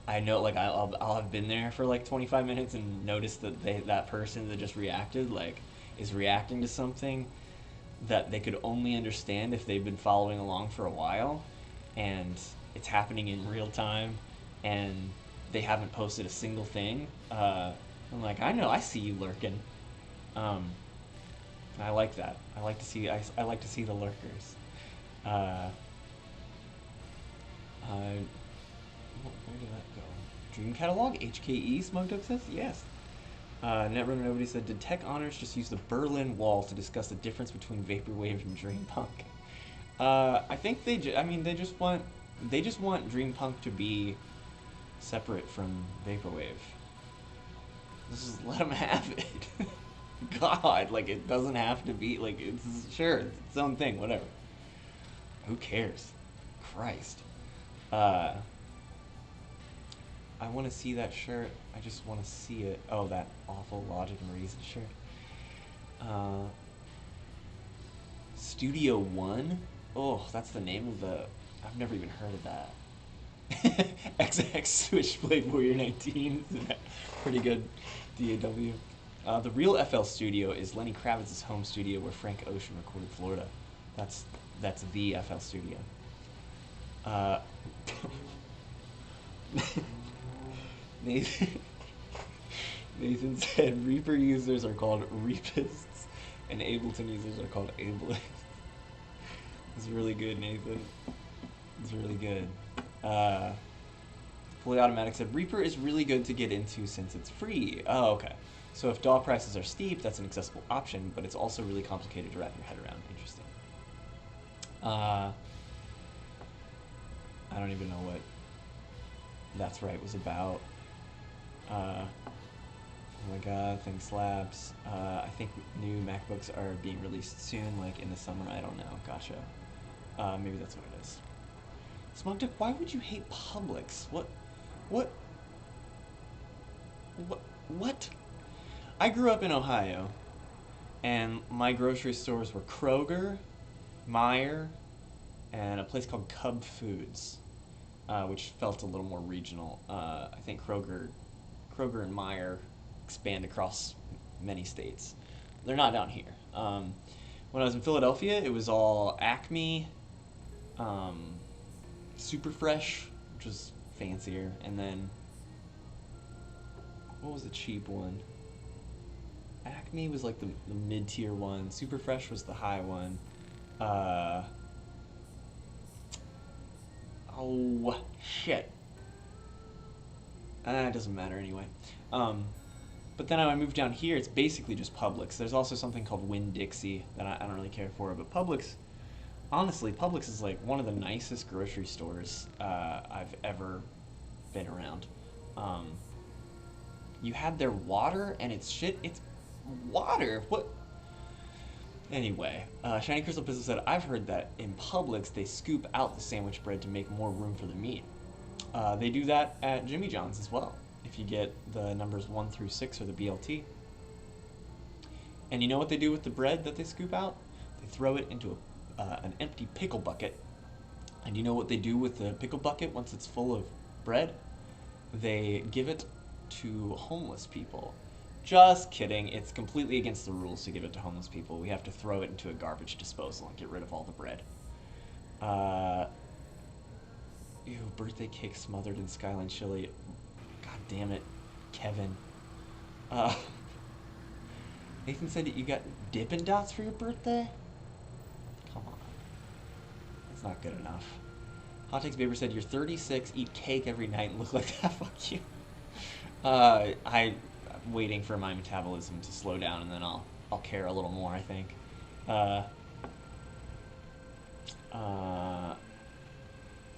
I know, like I'll have been there for like 25 minutes and noticed that that person that just reacted like is reacting to something that they could only understand if they've been following along for a while, and it's happening in real time, and they haven't posted a single thing. I'm like, I know, I see you lurking. I like that. I like to see the lurkers. Where did that go? Dream Catalog? HKE, Smug Dog says? Yes. Netrunner Nobody said, did Tech Honors just use the Berlin Wall to discuss the difference between Vaporwave and Dream Punk? I think they just want Dream Punk to be separate from Vaporwave. Just let them have it. God, like it doesn't have to be like it's its own thing, whatever. Who cares? Christ. I want to see that shirt. I just want to see it. Oh, that awful Logic and Reason shirt. Studio One. Oh, that's the name of the. I've never even heard of that. XX Switchblade Warrior 19. Pretty good. DAW. The real FL studio is Lenny Kravitz's home studio where Frank Ocean recorded Florida. That's the FL studio. Nathan said Reaper users are called Reapists and Ableton users are called Ableists. It's really good, Nathan. It's really good. Fully Automatic said Reaper is really good to get into since it's free. Oh, okay. So if DAW prices are steep, that's an accessible option, but it's also really complicated to wrap your head around. Interesting. I don't even know what That's Right was about. Oh my god, things slabs. I think new MacBooks are being released soon, like in the summer. I don't know. Gotcha. Maybe that's what it is. Smug Duck, why would you hate Publix? What? What? I grew up in Ohio, and my grocery stores were Kroger, Meijer, and a place called Cub Foods, which felt a little more regional. I think Kroger and Meijer expand across many states. They're not down here. When I was in Philadelphia, it was all Acme, Super Fresh, which was fancier, and then what was the cheap one? Acme was like the mid-tier one. Super Fresh was the high one. Oh shit. It doesn't matter anyway. But then when I moved down here, it's basically just Publix. There's also something called Winn-Dixie that I don't really care for, but Publix, honestly, Publix is like one of the nicest grocery stores I've ever been around. Um, you had their water and it's shit. It's water. What? Anyway, Shiny Crystal Pistol said, I've heard that in Publix they scoop out the sandwich bread to make more room for the meat. They do that at Jimmy John's as well, if you get the numbers 1 through 6 or the BLT. And you know what they do with the bread that they scoop out? They throw it into an empty pickle bucket. And you know what they do with the pickle bucket once it's full of bread? They give it to homeless people. Just kidding. It's completely against the rules to give it to homeless people. We have to throw it into a garbage disposal and get rid of all the bread. Ew, birthday cake smothered in Skyline chili. God damn it, Kevin. Nathan said that you got Dippin' Dots for your birthday? Come on. That's not good enough. Hot Takes Baber said, you're 36, eat cake every night and look like that. Fuck you. I'm waiting for my metabolism to slow down and then I'll care a little more, I think.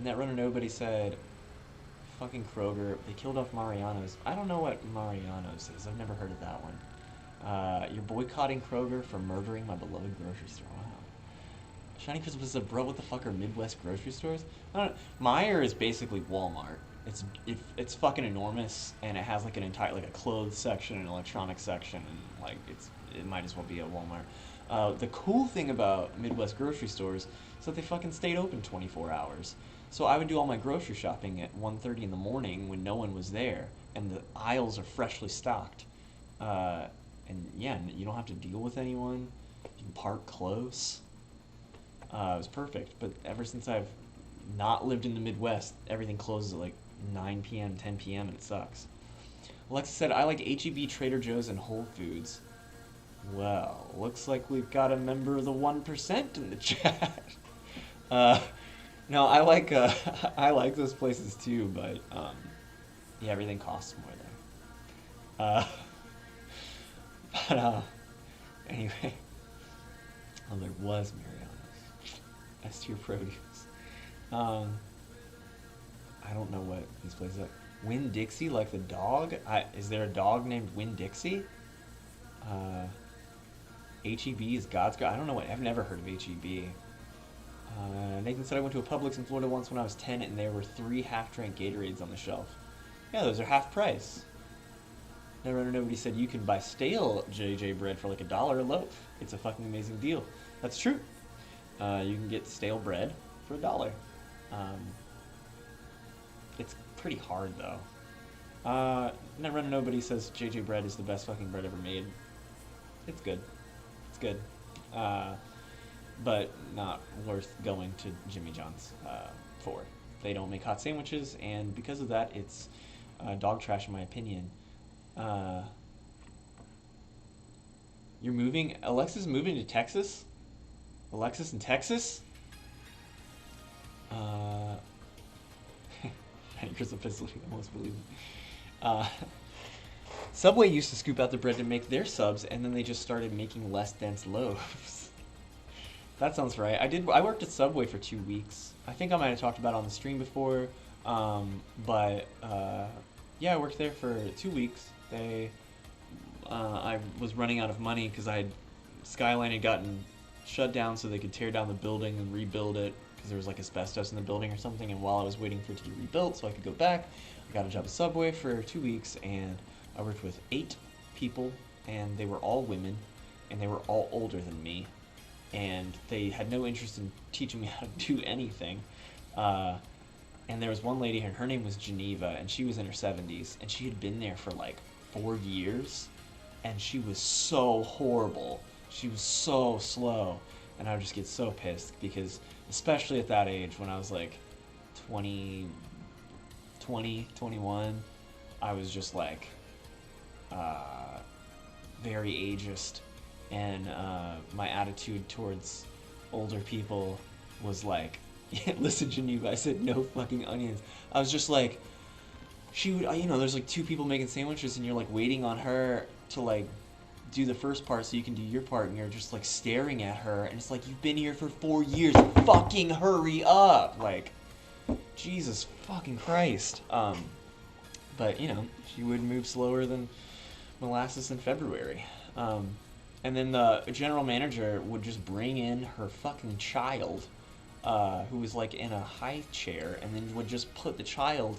Netrunner Nobody said, fucking Kroger, they killed off Mariano's. I don't know what Mariano's is. I've never heard of that one. You're boycotting Kroger for murdering my beloved grocery store. Wow. Shiny Christmas said, bro, what the fuck are Midwest grocery stores? I don't know. Meijer is basically Walmart. It's fucking enormous, and it has like an entire, like a clothes section, an electronics section, and like it might as well be a Walmart. The cool thing about Midwest grocery stores is that they fucking stayed open 24 hours. So I would do all my grocery shopping at 1:30 in the morning when no one was there, and the aisles are freshly stocked. And yeah, you don't have to deal with anyone. You can park close. It was perfect. But ever since I've not lived in the Midwest, everything closes at like 9 p.m., 10 p.m., and it sucks. Alexa said, I like H-E-B, Trader Joe's, and Whole Foods. Well, looks like we've got a member of the 1% in the chat. No, I like those places too, but yeah, everything costs more there. But anyway, oh, there was Mariano's. S tier produce. I don't know what these places are. Winn-Dixie, like the dog? Is there a dog named Winn-Dixie? H-E-B is God's God. I don't know what. I've never heard of H-E-B. Nathan said I went to a Publix in Florida once when I was 10 and there were 3 half-drank Gatorades on the shelf. Yeah, those are half price. Never Nobody said you can buy stale JJ bread for like $1 a loaf. It's a fucking amazing deal. That's true. You can get stale bread for $1. It's pretty hard though. Never Nobody says JJ bread is the best fucking bread ever made. It's good. It's good. But not worth going to Jimmy John's for. They don't make hot sandwiches, and because of that, it's dog trash in my opinion. You're moving? Alexa's moving to Texas? Alexis in Texas? Crystal Pistol, I almost believe it. Subway used to scoop out the bread to make their subs, and then they just started making less dense loaves. That sounds right. I worked at Subway for 2 weeks. I think I might have talked about it on the stream before, but yeah, I worked there for 2 weeks. I was running out of money because Skyline had gotten shut down so they could tear down the building and rebuild it because there was like asbestos in the building or something, and while I was waiting for it to be rebuilt so I could go back, I got a job at Subway for 2 weeks, and I worked with 8 people, and they were all women, and they were all older than me, and they had no interest in teaching me how to do anything. And there was one lady, and her name was Geneva, and she was in her 70s, and she had been there for like 4 years, and she was so horrible. She was so slow, and I would just get so pissed because, especially at that age, when I was like 20, 21, I was just like very ageist, and my attitude towards older people was like, listen, Geneva, I said no fucking onions. I was just like, she would, there's like 2 people making sandwiches, and you're like waiting on her to like do the first part so you can do your part, and you're just like staring at her, and it's like, you've been here for 4 years, fucking hurry up, like, Jesus fucking Christ. But she would move slower than molasses in February. Um, and then the general manager would just bring in her fucking child, who was like in a high chair, and then would just put the child.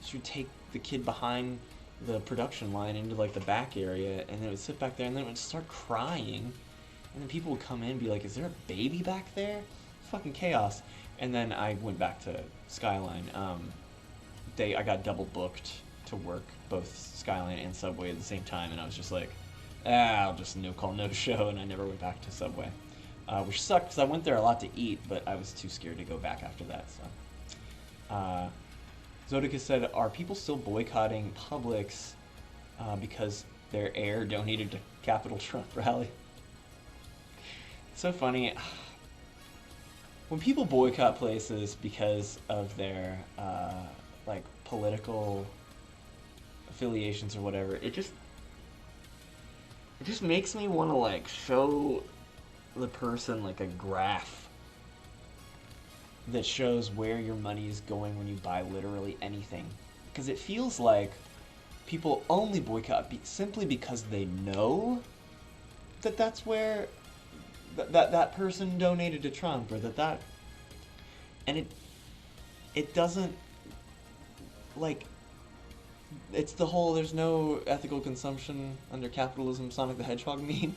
She would take the kid behind the production line into like the back area, and then it would sit back there, and then it would start crying, and then people would come in and be like, "Is there a baby back there?" Fucking chaos. And then I went back to Skyline. I got double booked to work both Skyline and Subway at the same time, and I was just like, I'll just no call, no show, and I never went back to Subway, which sucked because I went there a lot to eat, but I was too scared to go back after that. So, Zodica said, "Are people still boycotting Publix because their heir donated to Capitol Trump rally?" It's so funny. When people boycott places because of their like political affiliations or whatever, it just makes me want to like show the person like a graph that shows where your money is going when you buy literally anything, because it feels like people only boycott simply because they know that that's where that person donated to Trump, or that and it doesn't, like, it's the whole "there's no ethical consumption under capitalism" Sonic the Hedgehog meme.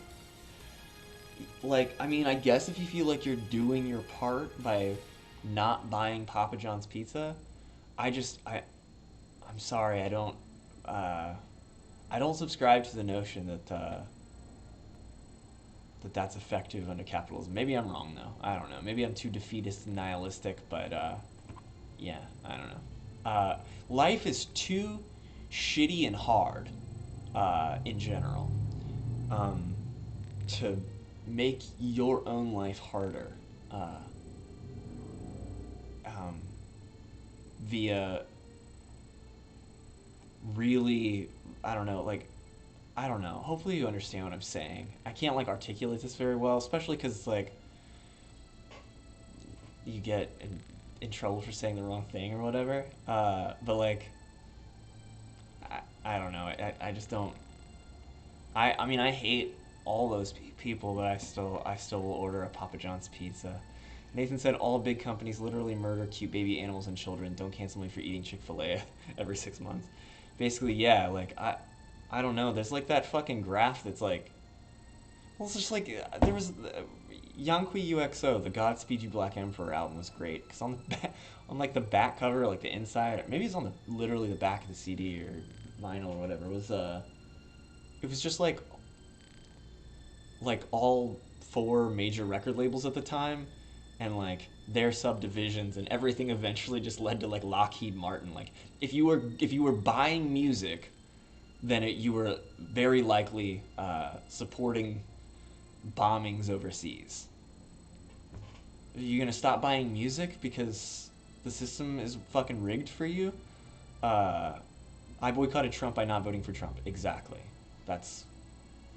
Like, I mean, I guess if you feel like you're doing your part by not buying Papa John's pizza, I'm sorry, I don't subscribe to the notion that's effective under capitalism. Maybe I'm wrong though. I don't know. Maybe I'm too defeatist and nihilistic, but yeah, I don't know. Life is too shitty and hard in general to make your own life harder um, via really, I don't know, like, I don't know. Hopefully you understand what I'm saying. I can't like articulate this very well, especially because it's like you get in trouble for saying the wrong thing or whatever. But like, I don't know. I just don't. I mean, I hate all those people, but I still will order a Papa John's pizza. Nathan said all big companies literally murder cute baby animals and children. Don't cancel me for eating Chick-fil-A every 6 months. Basically, yeah. Like I don't know. There's like that fucking graph that's like, well, it's just like there was Yankee UXO, the Godspeed You Black Emperor album was great because on the back, on like the back cover, like the inside, or maybe it's on the literally the back of the CD or vinyl or whatever. It was just like all four major record labels at the time, and like their subdivisions, and everything eventually just led to like Lockheed Martin. Like if you were buying music, then you were very likely supporting bombings overseas. Are you gonna stop buying music because the system is fucking rigged for you? Uh, I boycotted Trump by not voting for Trump. Exactly. That's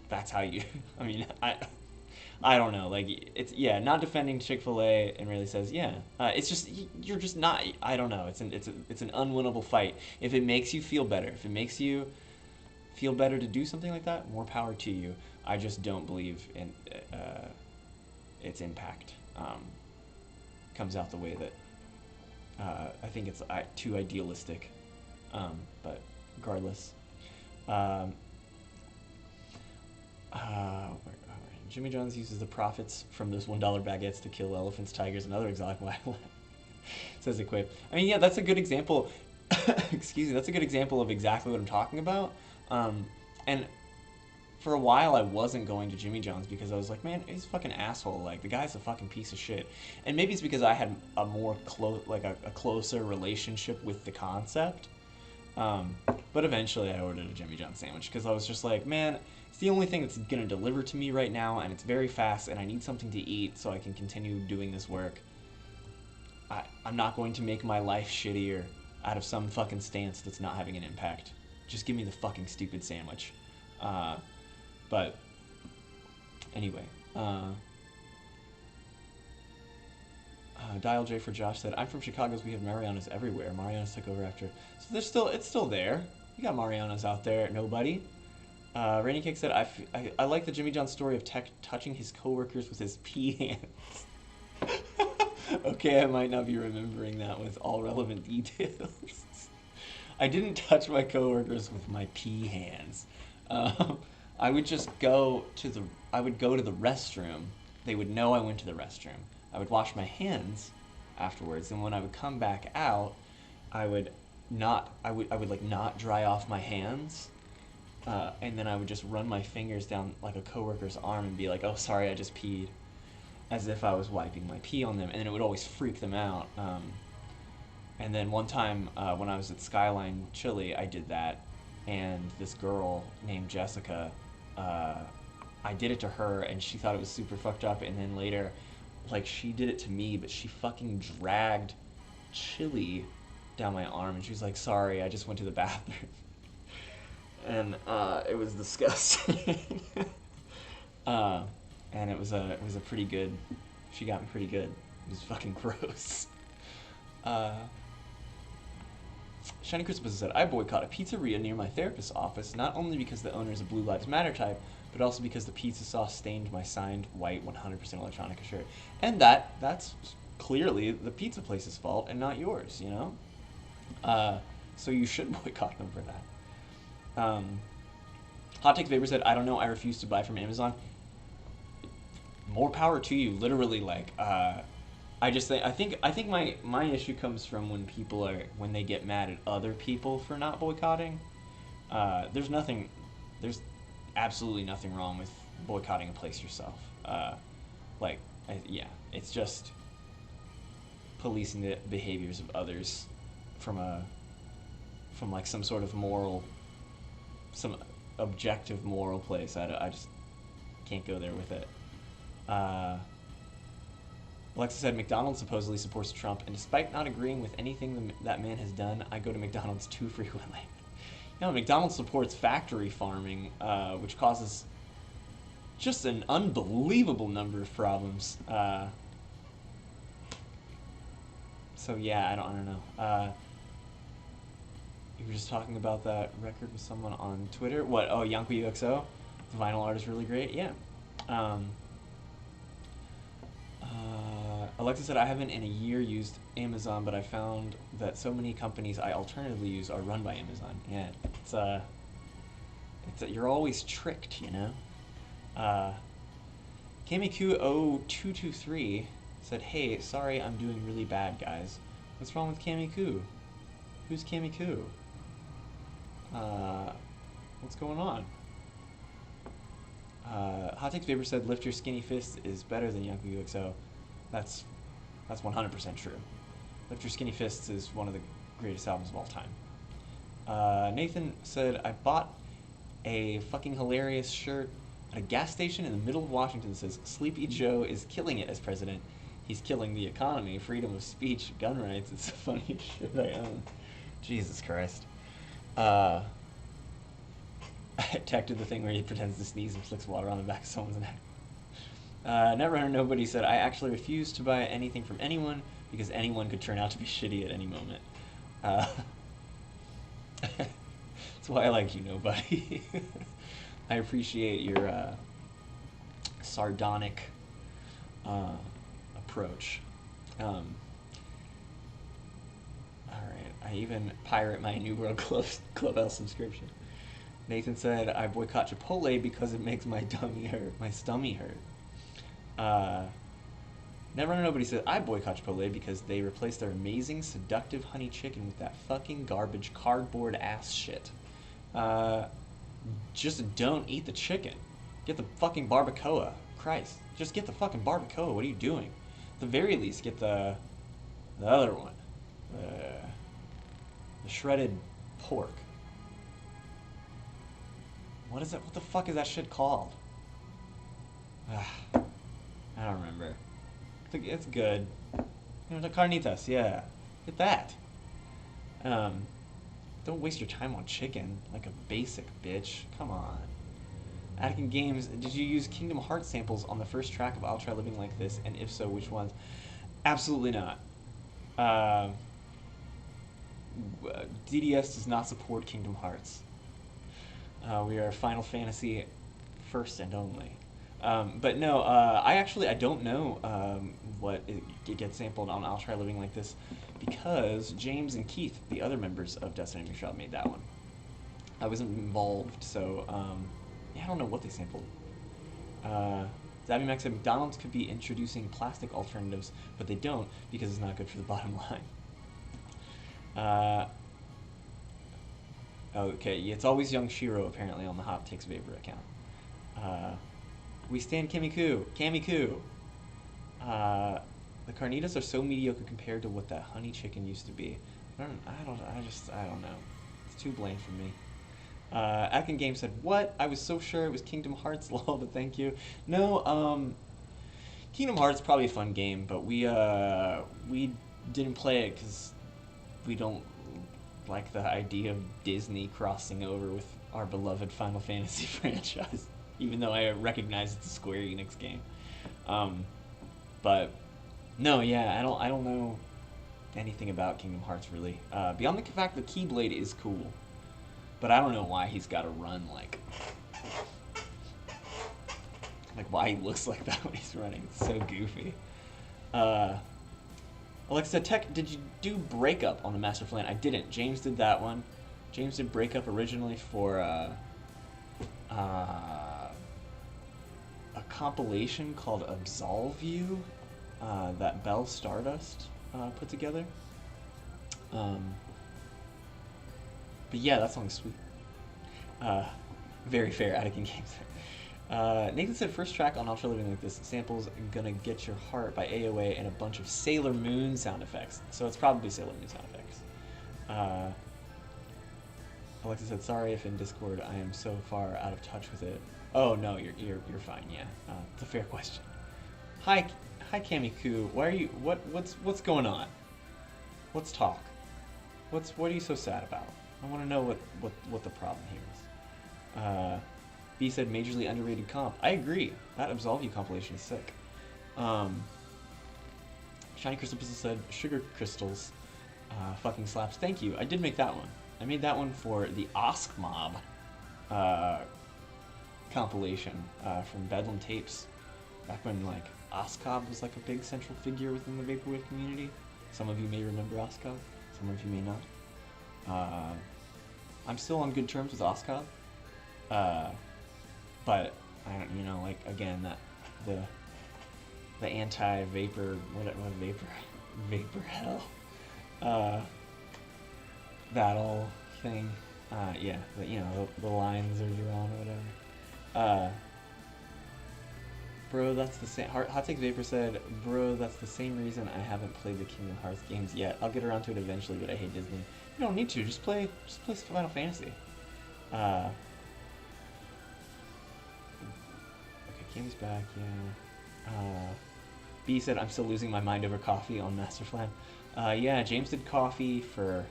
that's how you. I mean, I don't know. Like it's, yeah, not defending Chick-fil-A and really says, yeah. It's just you're just not. I don't know. It's an unwinnable fight. If it makes you feel better, if it makes you feel better to do something like that, more power to you. I just don't believe in its impact comes out the way that I think it's too idealistic. But regardless, um, Jimmy John's uses the profits from those $1 baguettes to kill elephants, tigers, and other exotic wildlife. Says Equip. I mean, yeah, that's a good example. Excuse me. That's a good example of exactly what I'm talking about. And for a while, I wasn't going to Jimmy John's because I was like, man, he's a fucking asshole. Like the guy's a fucking piece of shit. And maybe it's because I had a more close, like a closer relationship with the concept. But eventually, I ordered a Jimmy John's sandwich because I was just like, man, it's the only thing that's gonna deliver to me right now, and it's very fast, and I need something to eat so I can continue doing this work. I'm not going to make my life shittier out of some fucking stance that's not having an impact. Just give me the fucking stupid sandwich. But anyway, Dial J for Josh said, "I'm from Chicago. So we have Marianas everywhere. Marianas took over after, so it's still there. You got Mariano's out there, nobody. Rainy Cake said, I like the Jimmy John story of Tech touching his coworkers with his pee hands. Okay, I might not be remembering that with all relevant details. I didn't touch my coworkers with my pee hands. Um, I would just go to the I would go to the restroom. They would know I went to the restroom. I would wash my hands afterwards, and when I would come back out, I would like not dry off my hands, and then I would just run my fingers down like a coworker's arm and be like, "Oh, sorry, I just peed," as if I was wiping my pee on them, and then it would always freak them out. And then one time when I was at Skyline Chili, I did that, and this girl named Jessica, uh, I did it to her, and she thought it was super fucked up. And then later, like she did it to me, but she fucking dragged Chili down my arm, and she was like, "Sorry, I just went to the bathroom," and it was disgusting. uh, and it was a pretty good. She got me pretty good. It was fucking gross. Uh, Shiny Christmas said, I boycott a pizzeria near my therapist's office, not only because the owner is a Blue Lives Matter type, but also because the pizza sauce stained my signed white 100% Electronica shirt. And that's clearly the pizza place's fault and not yours, you know? So you should boycott them for that. Hot Take Vapor said, I don't know, I refuse to buy from Amazon. More power to you, literally, like, I think my issue comes from when they get mad at other people for not boycotting. There's absolutely nothing wrong with boycotting a place yourself. Yeah, it's just policing the behaviors of others from like some sort of some objective moral place. I just can't go there with it. Alexa said McDonald's supposedly supports Trump, and despite not agreeing with anything that man has done, I go to McDonald's too frequently. McDonald's supports factory farming, which causes just an unbelievable number of problems. So yeah, I don't know. You were just talking about that record with someone on Twitter. What? Oh, Yanko UXO. The vinyl art is really great. Yeah. Alexa said, I haven't in a year used Amazon, but I found that so many companies I alternatively use are run by Amazon. Yeah, you're always tricked, you know? Kamiku0223 said, hey, sorry I'm doing really bad, guys. What's wrong with Kamiku? Who's Kamiku? What's going on? Hot Takes Vapor said, lift your skinny fist is better than Yanko UXO. That's 100% true. Lift Your Skinny Fists is one of the greatest albums of all time. Nathan said, I bought a fucking hilarious shirt at a gas station in the middle of Washington that says, Sleepy Joe is killing it as president. He's killing the economy, freedom of speech, gun rights. It's the funniest shit I own. Jesus Christ. Tech did the thing where he pretends to sneeze and flicks water on the back of someone's neck. Netrunner Nobody said, I actually refuse to buy anything from anyone because anyone could turn out to be shitty at any moment. That's why I like you, Nobody. I appreciate your sardonic approach. Alright, I even pirate my New World Clubhouse subscription. Nathan said, I boycott Chipotle because it makes my stomach hurt. Never Nobody said, I boycott Chipotle because they replaced their amazing, seductive honey chicken with that fucking garbage cardboard ass shit. Just don't eat the chicken. Get the fucking barbacoa. Christ. Just get the fucking barbacoa. What are you doing? At the very least, get the other one. The shredded pork. What is it? What the fuck is that shit called? I don't remember. It's good. The carnitas, yeah. Get that. Don't waste your time on chicken like a basic bitch. Come on. Atkin Games, did you use Kingdom Hearts samples on the first track of I'll Try Living Like This? And if so, which ones? Absolutely not. DDS does not support Kingdom Hearts. We are Final Fantasy first and only. But no, I don't know what it gets sampled on I'll Try Living Like This because James and Keith, the other members of Destiny Shroud, made that one. I wasn't involved, so yeah, I don't know what they sampled. Zabby Max said McDonald's could be introducing plastic alternatives, but they don't because it's not good for the bottom line. Okay, yeah, it's always Young Shiro apparently on the Hot Takes Vapor account. We stand Kamiku. Kamiku. The carnitas are so mediocre compared to what that honey chicken used to be. I don't know. It's too bland for me. Atkin Game said, "What? I was so sure it was Kingdom Hearts, lol, but thank you." No, Kingdom Hearts probably a fun game, but we didn't play it because we don't like the idea of Disney crossing over with our beloved Final Fantasy franchise, even though I recognize it's a Square Enix game. But no, yeah, I don't know anything about Kingdom Hearts really. Beyond the fact that Keyblade is cool, but I don't know why he's got to run like why he looks like that when he's running. It's so goofy. Alexa Tech, did you do Breakup on the Master Plan? I didn't. James did that one. James did Breakup originally for a compilation called Absolve You that Bell Stardust put together. But yeah, that song's sweet. Very fair, Attican Games. Nathan said first track on Ultra Living Like This samples Gonna Get Your Heart by AOA and a bunch of Sailor Moon sound effects. So it's probably Sailor Moon sound effects. Alexa said sorry if in Discord I am so far out of touch with it. Oh no, you're fine. Yeah, it's a fair question. Hi Kamiku. Why are you? What's going on? Let's talk. What are you so sad about? I want to know what the problem here is. B said majorly underrated comp. I agree. That Absolve You compilation is sick. Shiny Crystal Pistol said sugar crystals fucking slaps. Thank you. I did make that one. I made that one for the Osk Mob compilation from Bedlam Tapes. Back when like Oskov was like a big central figure within the Vaporwave community. Some of you may remember Oskov. Some of you may not. I'm still on good terms with Oskov. But I don't, like again that the anti-vapor vapor hell battle thing. Yeah, the lines are drawn or whatever. Bro, that's the same. Hot Take Vapor said, "Bro, that's the same reason I haven't played the Kingdom Hearts games yet. I'll get around to it eventually, but I hate Disney. You don't need to. Just play Final Fantasy." Okay, Cammy's back. Yeah. B said, "I'm still losing my mind over coffee on Master Plan." Yeah, James did coffee for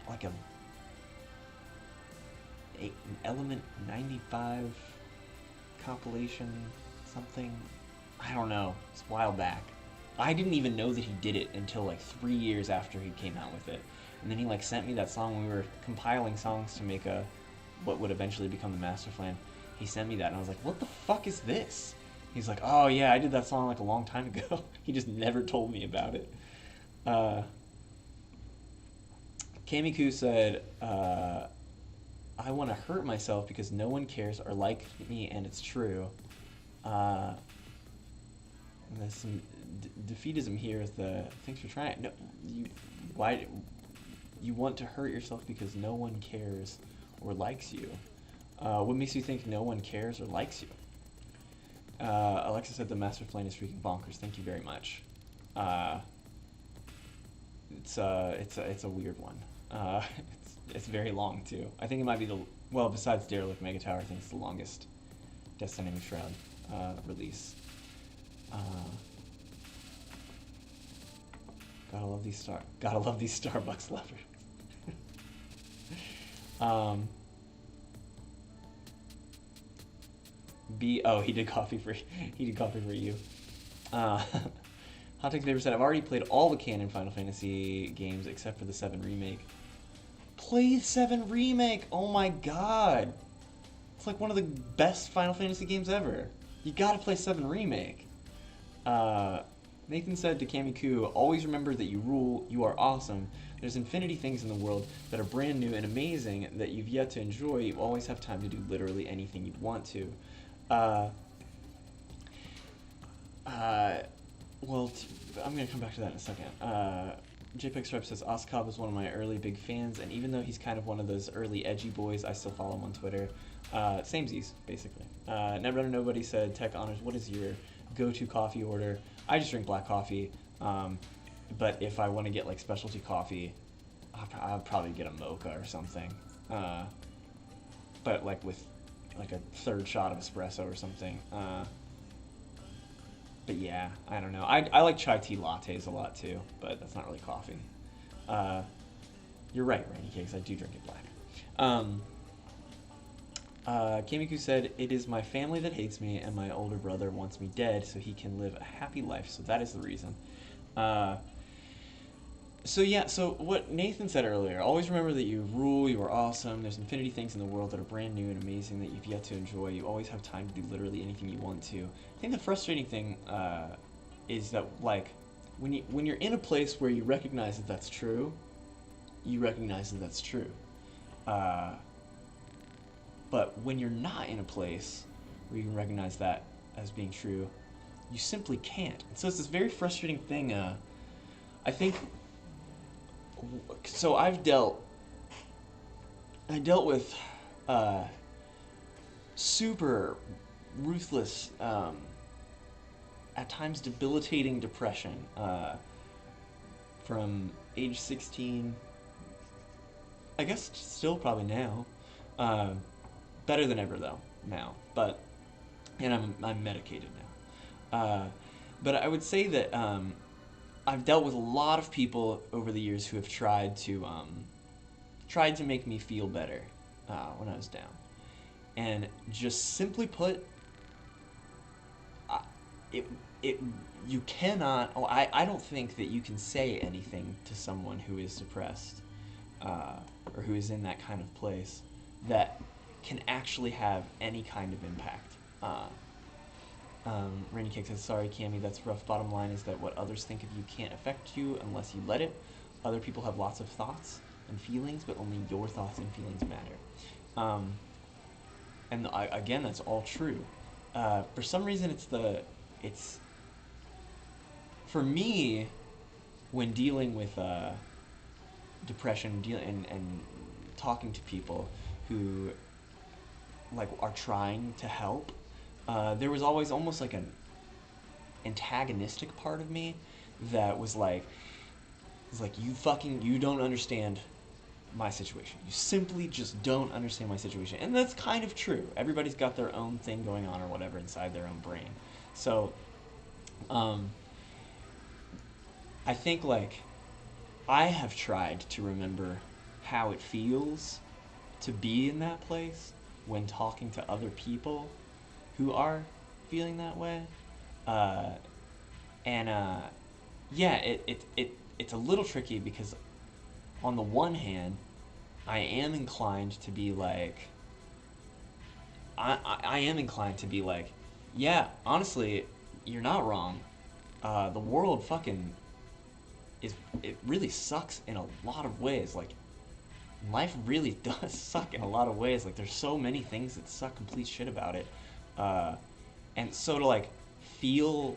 like an Element 95 compilation, something. I don't know. It's a while back. I didn't even know that he did it until like 3 years after he came out with it. And then he like sent me that song when we were compiling songs to make what would eventually become the Master Plan. He sent me that and I was like, what the fuck is this? He's like, oh yeah, I did that song like a long time ago. He just never told me about it. Kamiku said, I want to hurt myself because no one cares or like me, and it's true. And there's some defeatism here. Is the thanks for trying. No, why you want to hurt yourself because no one cares or likes you? What makes you think no one cares or likes you? Alexa said the Master Plan is freaking bonkers. Thank you very much. It's a weird one. It's very long too. I think it might be besides Derelict Mega Tower, I think it's the longest Destiny Shroud release. Gotta love these Starbucks lovers. He did coffee for you. Hot Take Paper said, I've already played all the canon Final Fantasy games except for the 7 Remake. Play 7 Remake! Oh my god! It's like one of the best Final Fantasy games ever. You gotta play 7 Remake. Nathan said to Kamiku, always remember that you rule, you are awesome. There's infinity things in the world that are brand new and amazing that you've yet to enjoy. You always have time to do literally anything you want to. Well, I'm going to come back to that in a second. JPEG Stripe says, Oskov is one of my early big fans, and even though he's kind of one of those early edgy boys, I still follow him on Twitter. Samesies, basically. Never Nobody said, Tech Honors, what is your go-to coffee order? I just drink black coffee, but if I want to get like specialty coffee, I'll probably get a mocha or something. But like with like a third shot of espresso or something. But yeah, I don't know. I like chai tea lattes a lot too, but that's not really coffee. You're right, Randy Cakes. I do drink it black. Kamiku said, it is my family that hates me, and my older brother wants me dead so he can live a happy life. So that is the reason. So what Nathan said earlier, always remember that you rule, you are awesome, there's infinity things in the world that are brand new and amazing that you've yet to enjoy, you always have time to do literally anything you want to. I think the frustrating thing is that, like, when you're in a place where you recognize that that's true, you recognize that that's true. But when you're not in a place where you can recognize that as being true, you simply can't. And so it's this very frustrating thing, I think. So I dealt with super ruthless, at times debilitating depression from age 16. I guess still probably now. Better than ever though now, and I'm medicated now. But I would say that I've dealt with a lot of people over the years who have tried to make me feel better when I was down, and just simply put, you cannot. Oh, I don't think that you can say anything to someone who is depressed or who is in that kind of place that can actually have any kind of impact. Rainy Cake says, sorry, Cammy, that's rough. Bottom line is that what others think of you can't affect you unless you let it. Other people have lots of thoughts and feelings, but only your thoughts and feelings matter. Again, that's all true. For some reason, it's for me, when dealing with depression and talking to people who like are trying to help, there was always almost like an antagonistic part of me that was like, you don't understand my situation. You simply just don't understand my situation. And that's kind of true. Everybody's got their own thing going on or whatever inside their own brain. So, I think, like, I have tried to remember how it feels to be in that place when talking to other people who are feeling that way. Yeah, it's a little tricky because on the one hand, I am inclined to be like, I am inclined to be like, yeah, honestly, you're not wrong. The world fucking it really sucks in a lot of ways. Like, life really does suck in a lot of ways. Like, there's so many things that suck complete shit about it. And so to, like, feel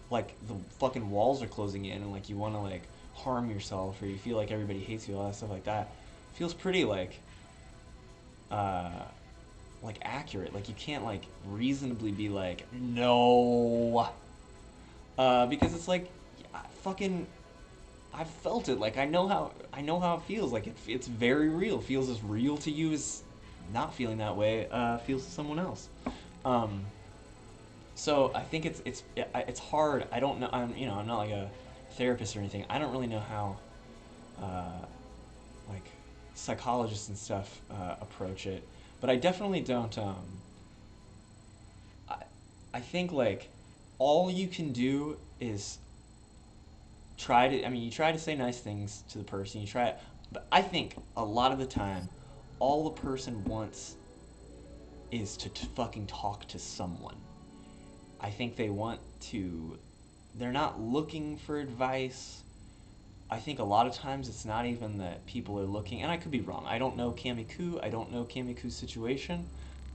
like the fucking walls are closing in and, like, you want to, like, harm yourself or you feel like everybody hates you, all that stuff like that, feels pretty, like accurate. Like, you can't, like, reasonably be like, no. Because it's like, I've felt it. Like, I know how it feels. Like, it's very real. It feels as real to you as not feeling that way feels to someone else. So I think it's hard. I don't know. I'm not like a therapist or anything. I don't really know how like psychologists and stuff approach it, but I definitely don't. I think, like, all you can do is you try to say nice things to the person. You try, but I think a lot of the time, all the person wants is to fucking talk to someone. I think they want to. They're not looking for advice. I think a lot of times it's not even that people are looking, and I could be wrong. I don't know Kamiku. I don't know Kamiku's situation,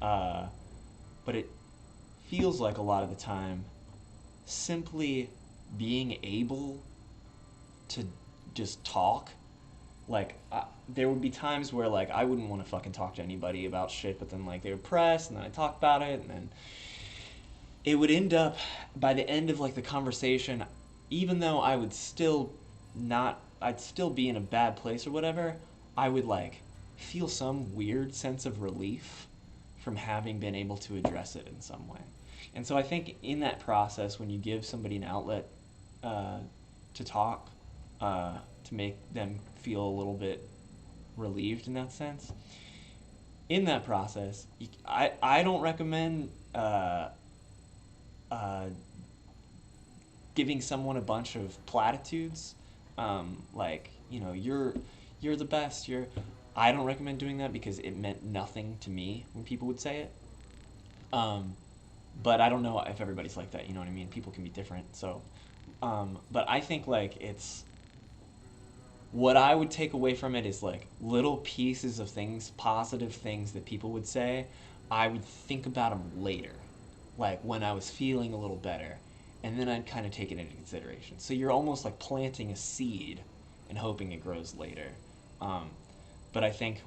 uh, but it feels like a lot of the time simply being able to just talk. Like there would be times where like I wouldn't want to fucking talk to anybody about shit, but then like they would press, and then I talk about it, and then it would end up by the end of like the conversation, even though I would still not, I'd still be in a bad place or whatever, I would like feel some weird sense of relief from having been able to address it in some way. And so I think in that process, when you give somebody an outlet uh, to talk, to make them feel a little bit relieved in that sense, in that process, I don't recommend uh, giving someone a bunch of platitudes, like you're the best. I don't recommend doing that because it meant nothing to me when people would say it. Um, but I don't know if everybody's like that. You know what I mean? People can be different. So, but I think like it's what I would take away from it is like little pieces of things, positive things that people would say. I would think about them later, like when I was feeling a little better, and then I'd kind of take it into consideration. So you're almost like planting a seed and hoping it grows later. Um, but I think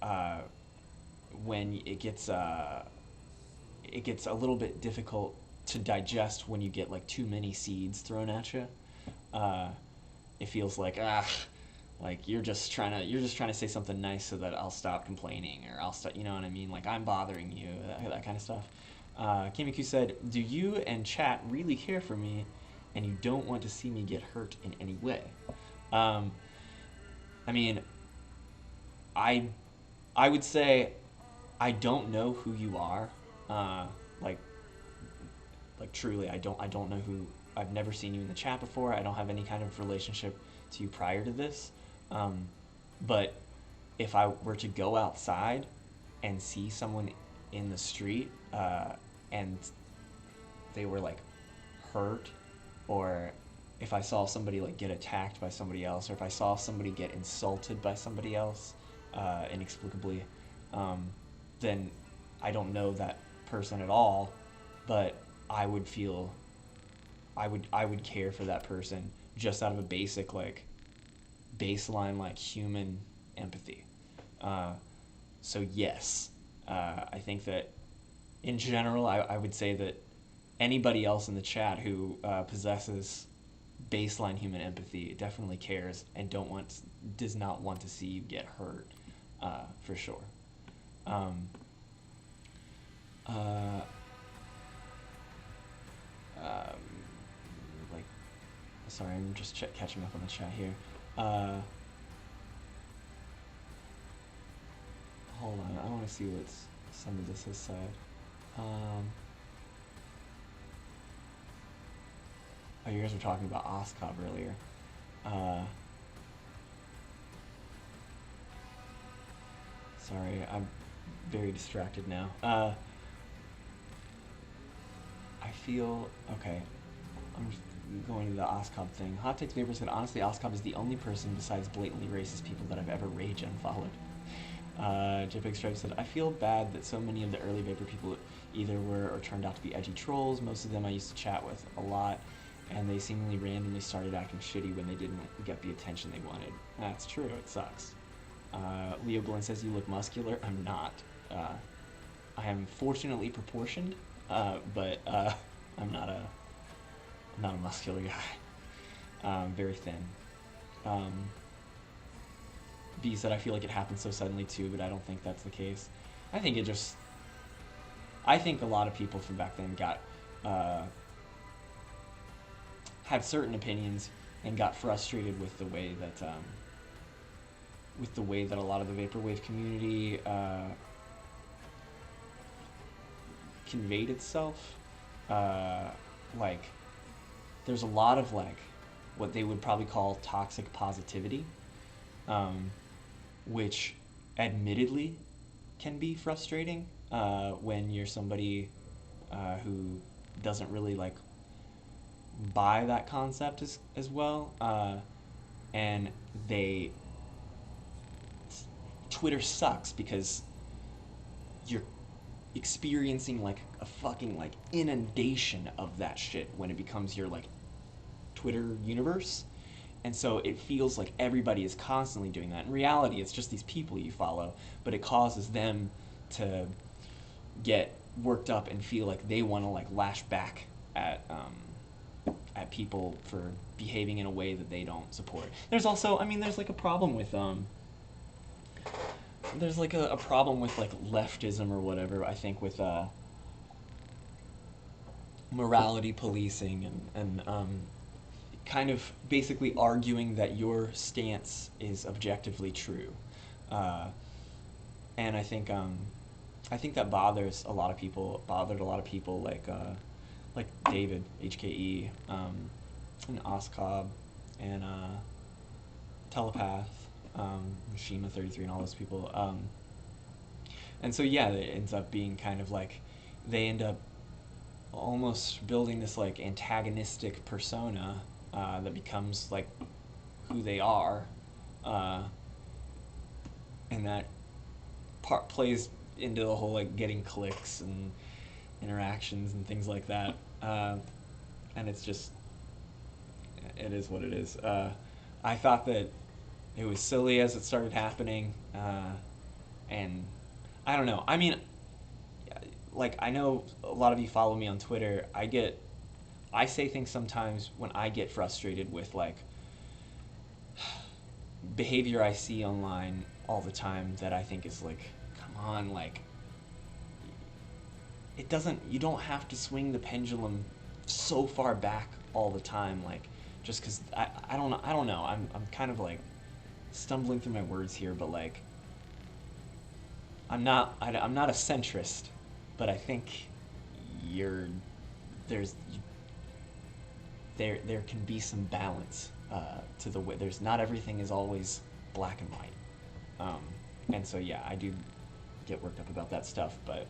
uh, when it gets a little bit difficult to digest when you get like too many seeds thrown at you. Uh, it feels like you're just trying to say something nice so that I'll stop complaining or I'll stop. You know what I mean? Like I'm bothering you, that kind of stuff. Kimiku said, "Do you and chat really care for me, and you don't want to see me get hurt in any way?" Um, I mean, I I would say I don't know who you are. Uh, like truly, I don't know who. I've never seen you in the chat before. I don't have any kind of relationship to you prior to this. Um, but if I were to go outside and see someone in the street and they were like hurt, or if I saw somebody like get attacked by somebody else, or if I saw somebody get insulted by somebody else inexplicably, um, then I don't know that person at all, but I would feel I would care for that person just out of a basic like baseline like human empathy. Uh, so yes, I think that in general, I would say that anybody else in the chat who possesses baseline human empathy definitely cares and does not want to see you get hurt, for sure. Um, uh, um, like, sorry, I'm just catching up on the chat here. Uh, Hold on, I want to see what some of this has said. Um, oh, you guys were talking about Oscov earlier. Uh, Sorry, I'm very distracted now. I feel okay. I'm just going to the Oscov thing. Hot Takes Vapor said, honestly, Oscov is the only person besides blatantly racist people that I've ever rage unfollowed. JPEG Stripe said, I feel bad that so many of the early Vapor people either were or turned out to be edgy trolls. Most of them I used to chat with a lot, and they seemingly randomly started acting shitty when they didn't get the attention they wanted. That's true, it sucks. Leo Glenn says, you look muscular. I'm not. I am fortunately proportioned, but I'm not a muscular guy. Very thin. B said, I feel like it happened so suddenly too, but I don't think that's the case. I think I think a lot of people from back then had certain opinions and got frustrated with the way that a lot of the vaporwave community conveyed itself. Like, there's a lot of like what they would probably call toxic positivity, um, which admittedly can be frustrating when you're somebody who doesn't really like buy that concept as well, and they Twitter sucks because you're experiencing like a fucking like inundation of that shit when it becomes your like Twitter universe. And so it feels like everybody is constantly doing that. In reality, it's just these people you follow, but it causes them to get worked up and feel like they want to like lash back at people for behaving in a way that they don't support. There's also, I mean, there's like a problem with there's like a problem with like leftism or whatever. I think with morality policing and kind of basically arguing that your stance is objectively true, uh, and I think that bothers a lot of people. Bothered a lot of people like David HKE, and Oscob, and Telepath, Mishima 33, and all those people. And so yeah, it ends up being kind of like they end up almost building this like antagonistic persona that becomes like who they are, uh, and that part plays into the whole like getting clicks and interactions and things like that. And it's just it is what it is. I thought that it was silly as it started happening, and I don't know. I mean, like I know a lot of you follow me on Twitter. I say things sometimes when I get frustrated with like behavior I see online all the time that I think is like, come on, like it doesn't. You don't have to swing the pendulum so far back all the time, like just because I don't know. I don't know. I'm kind of like stumbling through my words here, but like I'm not a centrist, but I think you're there's there can be some balance to the way. There's not everything is always black and white, and so yeah, I do get worked up about that stuff, but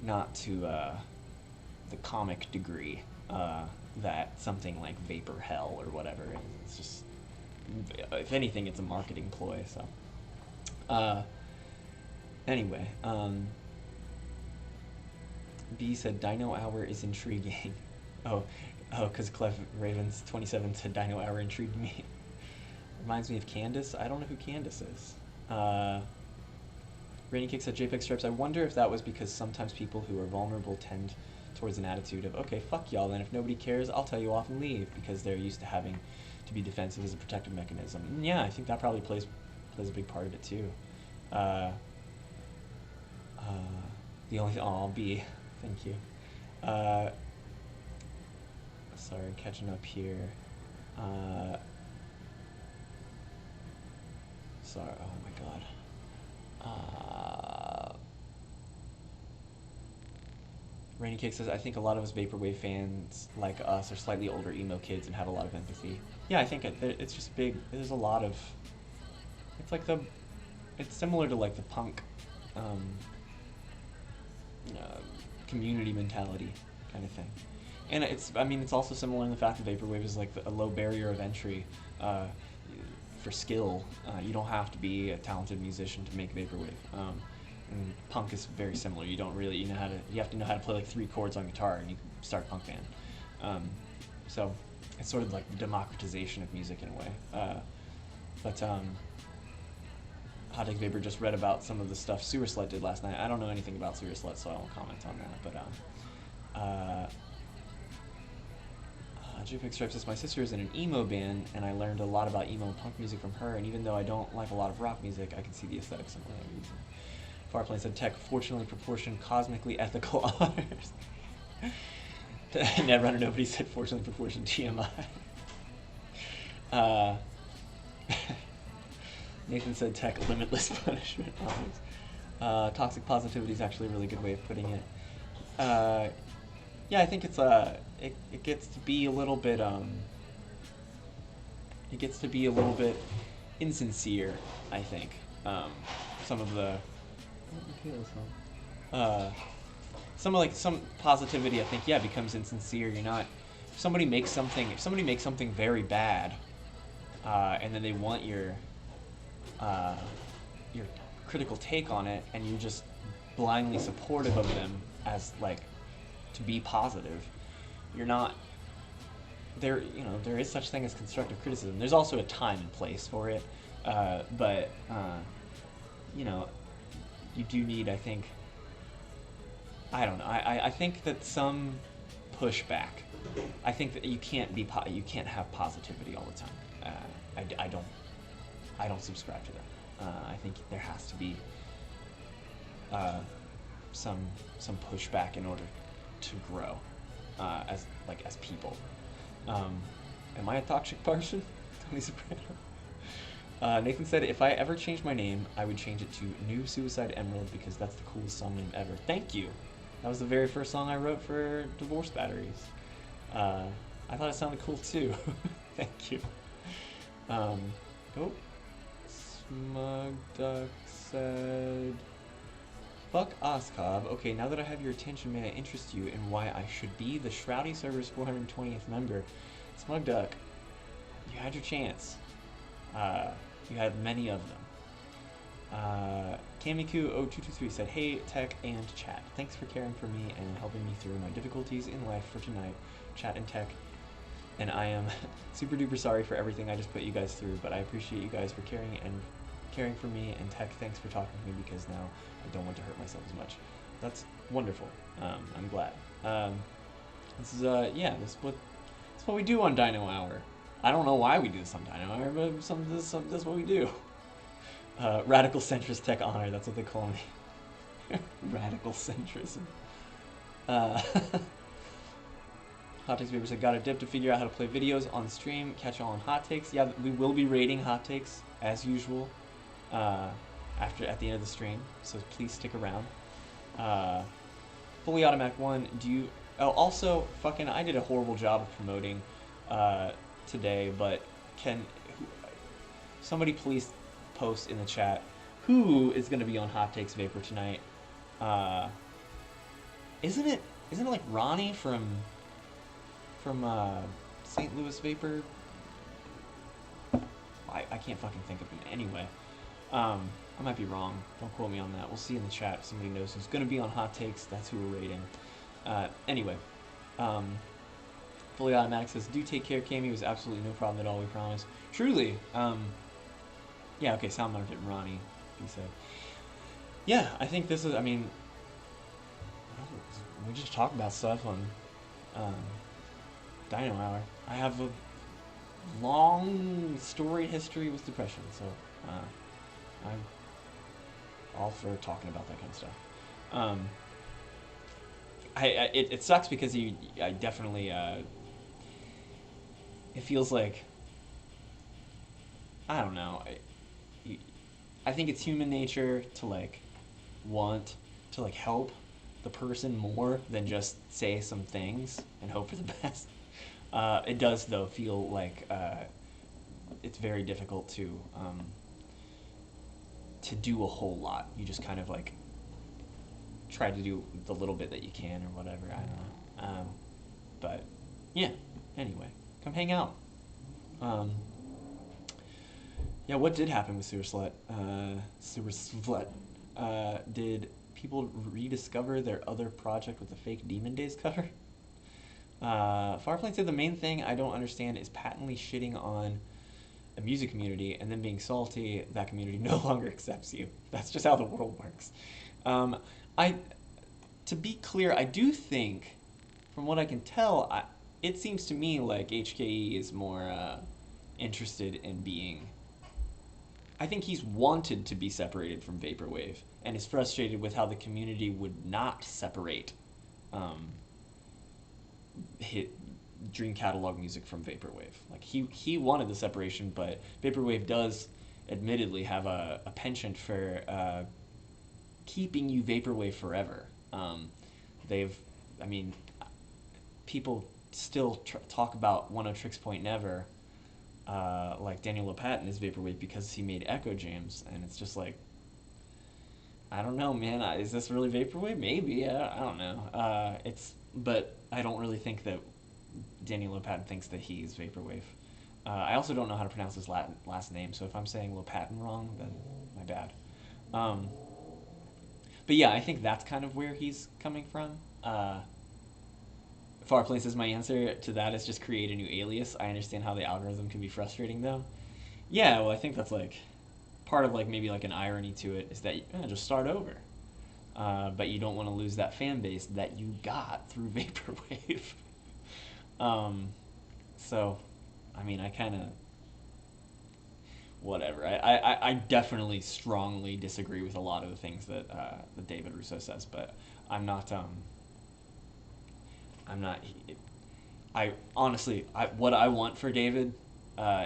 not to the comic degree that something like Vapor Hell or whatever. It's just, if anything, it's a marketing ploy. So anyway, B said Dino Hour is intriguing. oh, because Clef Ravens 27 said Dino Hour intrigued me. Reminds me of Candace. I don't know who Candace is. Rainy Kick said JPEG Stripes. I wonder if that was because sometimes people who are vulnerable tend towards an attitude of, okay, fuck y'all, then if nobody cares, I'll tell you off and leave, because they're used to having to be defensive as a protective mechanism. And yeah, I think that probably plays a big part of it too. The only I'll be, thank you. Sorry, catching up here. Sorry, oh my god. Rainy Kick says, I think a lot of us Vaporwave fans like us are slightly older emo kids and have a lot of empathy. Yeah, I think it's just big. There's a lot of, it's like it's similar to like the punk community mentality kind of thing. And it's also similar in the fact that Vaporwave is like a low barrier of entry for skill. You don't have to be a talented musician to make Vaporwave. And punk is very similar. You don't really, you have to know how to play like 3 chords on guitar and you can start a punk band. So it's sort of like the democratization of music in a way. But Hot Take Vapor just read about some of the stuff Sewer Slut did last night. I don't know anything about Sewer Slut, so I won't comment on that. But JPEG Stripes says, my sister is in an emo band, and I learned a lot about emo and punk music from her, and even though I don't like a lot of rock music, I can see the aesthetic similarities. Farplane said, tech, fortunately proportioned, cosmically ethical honors. Never nobody said fortunately proportioned TMI. Nathan said, tech, limitless punishment honors. Toxic positivity is actually a really good way of putting it. Yeah, I think it's it gets to be a little bit it gets to be a little bit insincere, I think. Some of the uh, some positivity, I think, yeah, becomes insincere. You're not if somebody makes something very bad, and then they want uh, your critical take on it, and you're just blindly supportive of them as like to be positive. You're not there. You know, there is such thing as constructive criticism. There's also a time and place for it, but you know, you do need, I think. I don't know. I think that some pushback. I think that you can't have positivity all the time. I don't subscribe to that. I think there has to be uh, some pushback in order to grow as people. Um, am I a toxic person? Tony Soprano. Nathan said, if I ever changed my name, I would change it to New Suicide Emerald because that's the coolest song name ever. Thank you. That was the very first song I wrote for Divorce Batteries. I thought it sounded cool too. Thank you. Oh, Smug Duck said, fuck Oscob. Okay, now that I have your attention, may I interest you in why I should be the Shroudy server's 420th member? Smug Duck, you had your chance. You had many of them. Kamiku0223 said, hey, Tech and Chat. Thanks for caring for me and helping me through my difficulties in life for tonight, Chat and Tech. And I am super duper sorry for everything I just put you guys through, but I appreciate you guys for caring for me, and Tech, thanks for talking to me because now I don't want to hurt myself as much. That's wonderful. I'm glad. This is what we do on Dino Hour. I don't know why we do this on Dino Hour, but this is what we do. Radical centrist tech honor, that's what they call me. Radical centrism. Hot Takes Paper said, got a dip to figure out how to play videos on stream, catch all on Hot Takes. Yeah, we will be rating Hot Takes, as usual, at the end of the stream, so please stick around. Fully Automatic 1, do you... Oh, also, fucking, I did a horrible job of promoting today, but somebody please post in the chat who is going to be on Hot Takes Vapor tonight? Isn't it like Ronnie from St. Louis Vapor? I can't fucking think of him. Anyway, I might be wrong. Don't quote me on that. We'll see in the chat if somebody knows who's going to be on Hot Takes. That's who we're rating. Anyway, Fully Automatic says, do take care, Cammy. It was absolutely no problem at all, we promise. Truly. Yeah, okay, Sound Market Ronnie, he said. Yeah, I think this is, I mean, we just talk about stuff on Dino Hour. I have a long storied history with depression, so I'm all for talking about that kind of stuff. It sucks because I definitely it feels like, I don't know, I think it's human nature to like want to like help the person more than just say some things and hope for the best. It does though feel like it's very difficult to do a whole lot. You just kind of like try to do the little bit that you can or whatever. I don't know. But yeah. Anyway, come hang out. Yeah, what did happen with Sewer Slut? Sewer Slut. Did people rediscover their other project with the fake Demon Days cover? Farflame said the main thing I don't understand is patently shitting on a music community and then being salty that community no longer accepts you. That's just how the world works. To be clear, I do think, from what I can tell, it seems to me like HKE is more interested in being... I think he's wanted to be separated from Vaporwave and is frustrated with how the community would not separate hit Dream Catalog music from Vaporwave. Like he wanted the separation, but Vaporwave does admittedly have a penchant for keeping you Vaporwave forever. People still talk about One O Tricks Point Never like Daniel Lopatin is vaporwave because he made Echo Jams, and it's just like, I don't know, man. Is this really vaporwave? Maybe. I don't know. But I don't really think that Daniel Lopatin thinks that he's vaporwave. I also don't know how to pronounce his last name, so if I'm saying Lopatin wrong, then my bad. Um, but yeah, I think that's kind of where he's coming from. Farplane says my answer to that is just create a new alias. I understand how the algorithm can be frustrating though. Yeah, well, I think that's like part of like maybe like an irony to it is that just start over. But you don't want to lose that fan base that you got through vaporwave. um, so, I mean, I kind of whatever. I definitely strongly disagree with a lot of the things that David Russo says, but I'm not I'm not. I honestly, what I want for David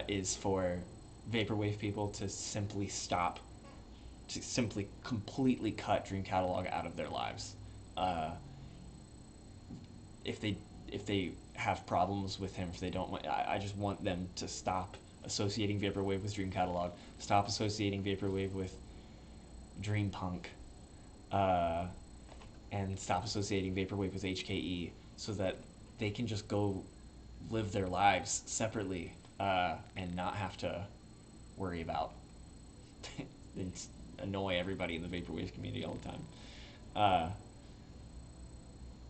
is for vaporwave people to simply completely cut Dream Catalog out of their lives. Uh, if they if they have problems with him, if they don't want, I just want them to stop associating vaporwave with Dream Catalog, stop associating vaporwave with Dream Punk, uh, and stop associating vaporwave with HKE, so that they can just go live their lives separately and not have to worry about and annoy everybody in the vaporwave community all the time. Uh,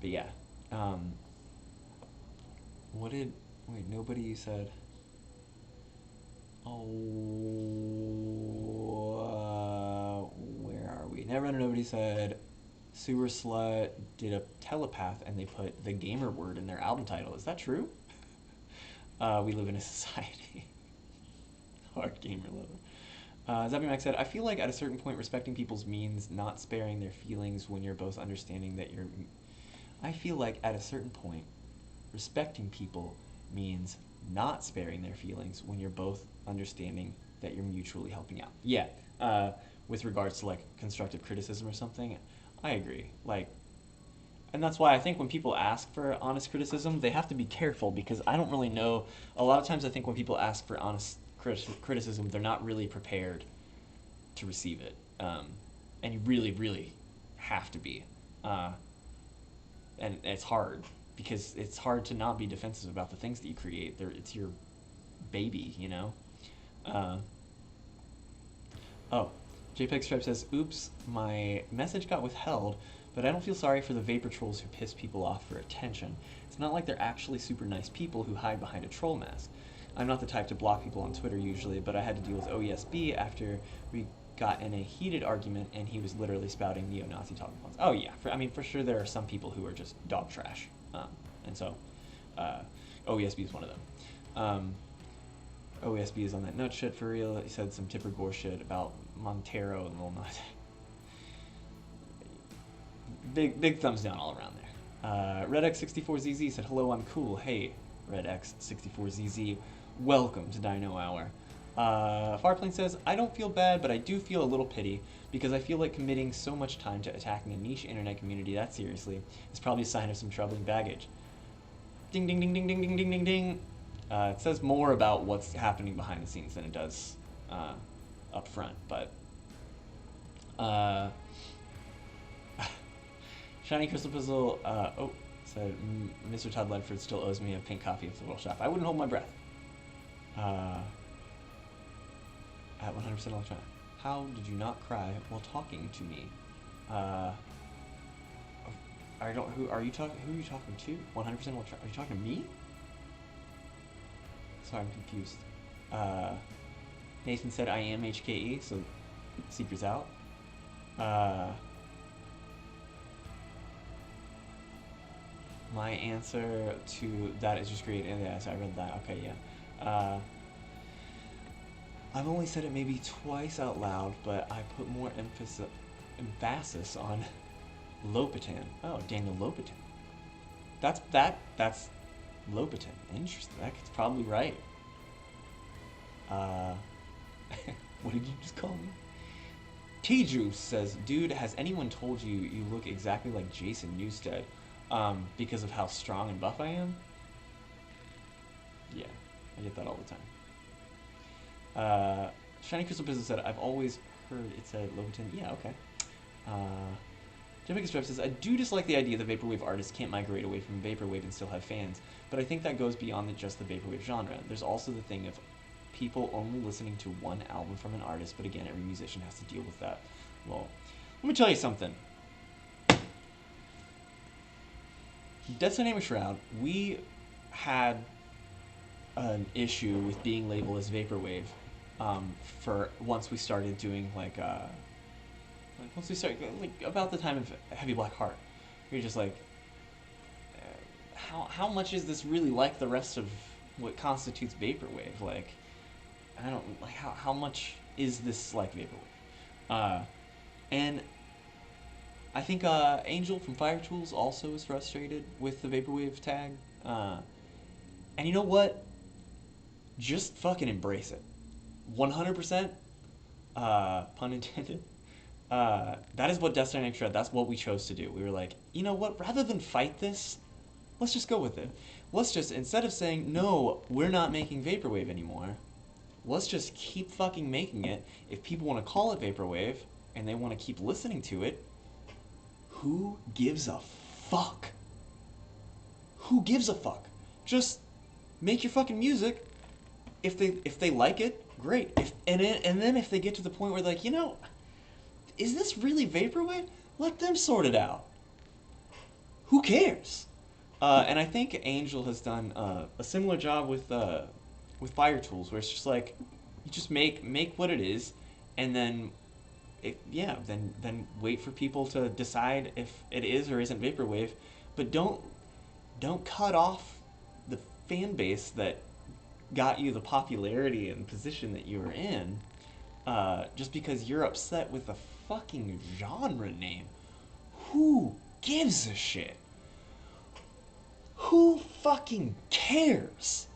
but yeah, um, what did wait? Nobody said. Oh, where are we? Never Under Nobody said Sewer Slut did a telepath and they put the gamer word in their album title. Is that true? We live in a society. Hard gamer lover. Zappy Max said, I feel like at a certain point respecting people's means not sparing their feelings when you're both understanding that you're... I feel like at a certain point respecting people means not sparing their feelings when you're both understanding that you're mutually helping out. Yeah, with regards to like constructive criticism or something, I agree. Like, and that's why I think when people ask for honest criticism, they have to be careful because I don't really know. A lot of times, I think when people ask for honest criticism, they're not really prepared to receive it, and you really, really have to be. And it's hard because it's hard to not be defensive about the things that you create. It's your baby, you know. Uh, oh, JPEG Stripe says, "Oops, my message got withheld, but I don't feel sorry for the vapor trolls who piss people off for attention. It's not like they're actually super nice people who hide behind a troll mask. I'm not the type to block people on Twitter usually, but I had to deal with OESB after we got in a heated argument and he was literally spouting neo-Nazi talking points. Oh yeah, for sure there are some people who are just dog trash, and so OESB is one of them. OESB is on that nut shit for real. He said some Tipper Gore shit about Montero and Lil Nas. Big thumbs down all around there. RedX64ZZ said, hello, I'm cool. Hey, RedX64ZZ, welcome to Dino Hour. Farplane says, I don't feel bad, but I do feel a little pity because I feel like committing so much time to attacking a niche internet community that seriously is probably a sign of some troubling baggage. Ding, ding, ding, ding, ding, ding, ding, ding, ding. It says more about what's happening behind the scenes than it does up front, but Shiny Crystal Pizzle, said Mr. Todd Ledford still owes me a pink coffee at the little shop. I wouldn't hold my breath. At 100% Electronica. How did you not cry while talking to me? I don't. Who are you talking? Who are you talking to? 100% Electronica. Are you talking to me? Sorry, I'm confused. Nathan said I am HKE, so secret's out. My answer to that is just great. Yes, I read that. Okay, yeah. I've only said it maybe twice out loud, but I put more emphasis on Lopatin. Oh, Daniel Lopatin. That's Lopatin. Interesting. That's probably right. What did you just call me? T-Juice says, dude, has anyone told you you look exactly like Jason Newsted because of how strong and buff I am? Yeah, I get that all the time. Shiny Crystal Business said, I've always heard it said Louboutin. Yeah, okay. Jimmy Strip says, I do dislike the idea that vaporwave artists can't migrate away from vaporwave and still have fans, but I think that goes beyond just the vaporwave genre. There's also the thing of people only listening to one album from an artist, but again, every musician has to deal with that. Well, let me tell you something. Death's Dynamic Shroud, we had an issue with being labeled as vaporwave for once we started doing once we started about the time of Heavy Black Heart. We were just like, how much is this really like the rest of what constitutes vaporwave? Like, I don't like how much is this like vaporwave? And I think Angel from Fire Tools also is frustrated with the vaporwave tag. And you know what? Just fucking embrace it. 100%. Pun intended. That is what Death Dynamic Shroud, that's what we chose to do. We were like, you know what? Rather than fight this, let's just go with it. Let's just, instead of saying, no, we're not making vaporwave anymore, let's just keep fucking making it. If people want to call it vaporwave and they want to keep listening to it, who gives a fuck? Who gives a fuck? Just make your fucking music. If they like it, great. And then if they get to the point where they're like, you know, is this really vaporwave? Let them sort it out. Who cares? And I think Angel has done a similar job with Fire Tools, where it's just like, you just make what it is, and then then wait for people to decide if it is or isn't vaporwave, but don't cut off the fan base that got you the popularity and position that you were in, just because you're upset with a fucking genre name. Who gives a shit? Who fucking cares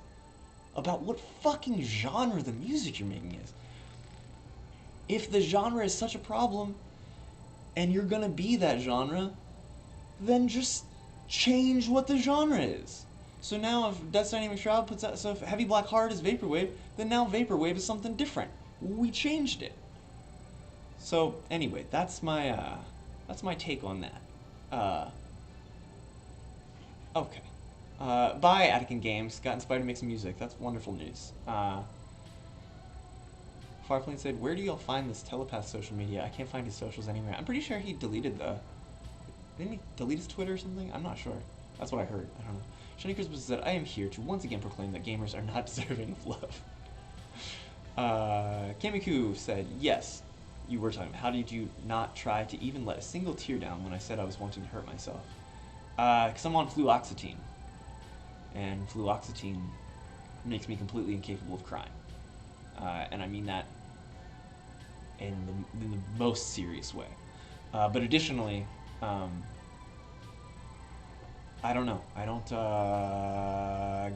about what fucking genre the music you're making is? If the genre is such a problem, and you're gonna be that genre, then just change what the genre is. So now if Death's Dynamic Shroud puts out, so if Heavy Black Heart is vaporwave, then now vaporwave is something different. We changed it. So anyway, that's my take on that. Okay. Bye, Attican Games. Got inspired to make some music. That's wonderful news. Farplane said, where do y'all find this telepath social media? I can't find his socials anywhere. I'm pretty sure he deleted didn't he delete his Twitter or something? I'm not sure. That's what I heard. I don't know. Shiny Christmas said, I am here to once again proclaim that gamers are not deserving of love. Kamiku said, yes, you were talking about. How did you not try to even let a single tear down when I said I was wanting to hurt myself? Because I'm on fluoxetine. And fluoxetine makes me completely incapable of crying. And I mean that in the most serious way. But additionally, I don't know. I don't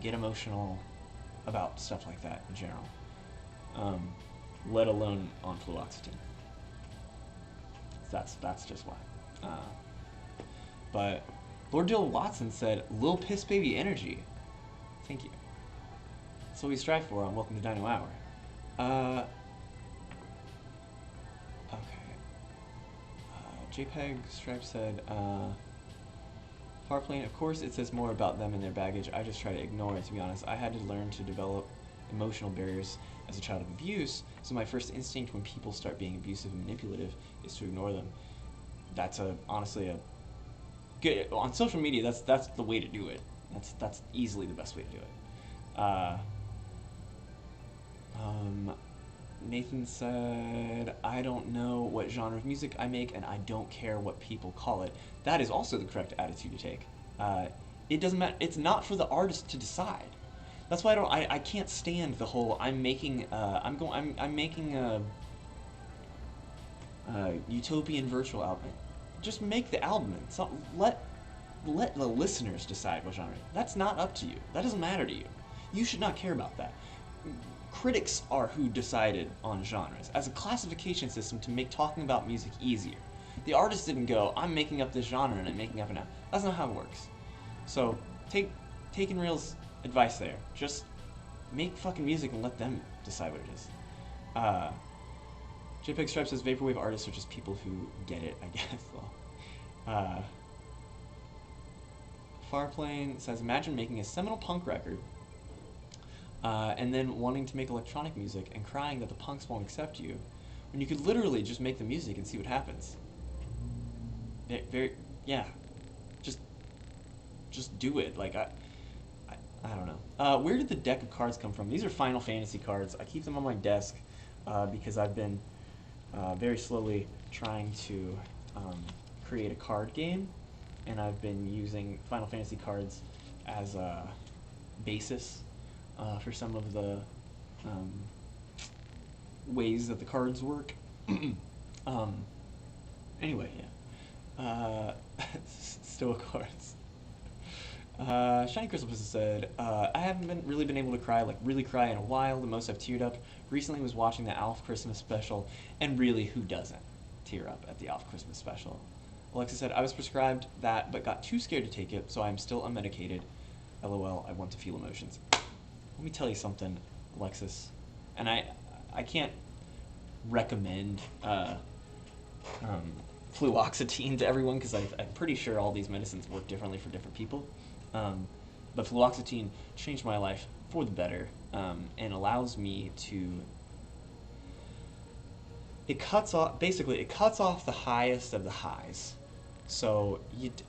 get emotional about stuff like that in general, let alone on fluoxetine. That's just why. But Lord Dill Watson said, Lil Piss Baby Energy. Thank you. That's what we strive for on Welcome to Dino Hour. Okay. JPEG Stripe said, Farplane, of course it says more about them and their baggage. I just try to ignore it, to be honest. I had to learn to develop emotional barriers as a child of abuse, so my first instinct when people start being abusive and manipulative is to ignore them. That's honestly a good, on social media, that's the way to do it. That's easily the best way to do it. Nathan said, I don't know what genre of music I make, and I don't care what people call it. That is also the correct attitude to take. It doesn't matter. It's not for the artist to decide. That's why I can't stand the whole I'm making a utopian virtual album. Just make the album. It's not, let the listeners decide what genre. That's not up to you. That doesn't matter to you. You should not care about that. Critics are who decided on genres as a classification system to make talking about music easier. The artist didn't go, I'm making up this genre and I'm making up an album. That's not how it works. So take In Real's advice there. Just make fucking music and let them decide what it is. Uh, JPEG Stripe says vaporwave artists are just people who get it, I guess. Well, uh, Farplane says, imagine making a seminal punk record and then wanting to make electronic music and crying that the punks won't accept you, when you could literally just make the music and see what happens. Very, yeah, just do it. Like I don't know. Where did the deck of cards come from? These are Final Fantasy cards. I keep them on my desk because I've been very slowly trying to create a card game, and I've been using Final Fantasy cards as a basis for some of the ways that the cards work. Anyway, yeah. Stoic cards. Shiny Crystal Pistol said, I haven't really been able to cry, like really cry in a while. The most I've teared up recently was watching the Alf Christmas special, and really, who doesn't tear up at the Alf Christmas special? Alexa said, I was prescribed that, but got too scared to take it, so I'm still unmedicated. LOL, I want to feel emotions. Let me tell you something, Alexis, and I can't recommend fluoxetine to everyone because I'm pretty sure all these medicines work differently for different people. But fluoxetine changed my life for the better and allows me to. It cuts off the highest of the highs. So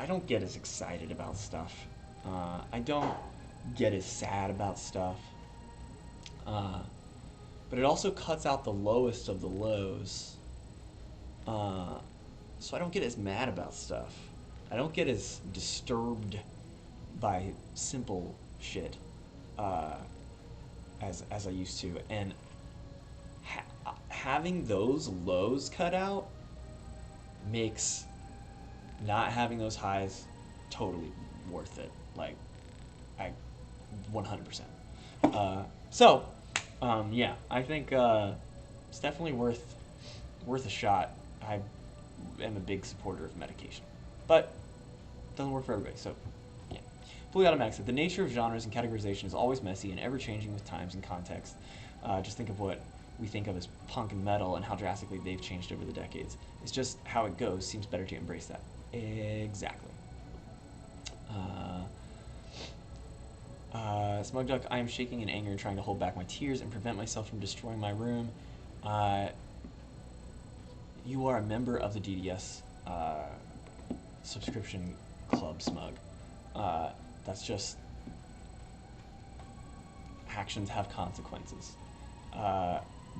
I don't get as excited about stuff. I don't get as sad about stuff. But it also cuts out the lowest of the lows. So I don't get as mad about stuff. I don't get as disturbed by simple shit as I used to. And having those lows cut out makes not having those highs totally worth it. Like, 100%. Yeah, I think it's definitely worth a shot. I am a big supporter of medication, but it doesn't work for everybody. So, yeah. Fully Automatic said, the nature of genres and categorization is always messy and ever-changing with times and context. Just think of what we think of as punk and metal and how drastically they've changed over the decades. It's just how it goes. Seems better to embrace that. Exactly. Smug Duck, I am shaking in anger and trying to hold back my tears and prevent myself from destroying my room. You are a member of the DDS subscription club, Smug. That's just actions have consequences.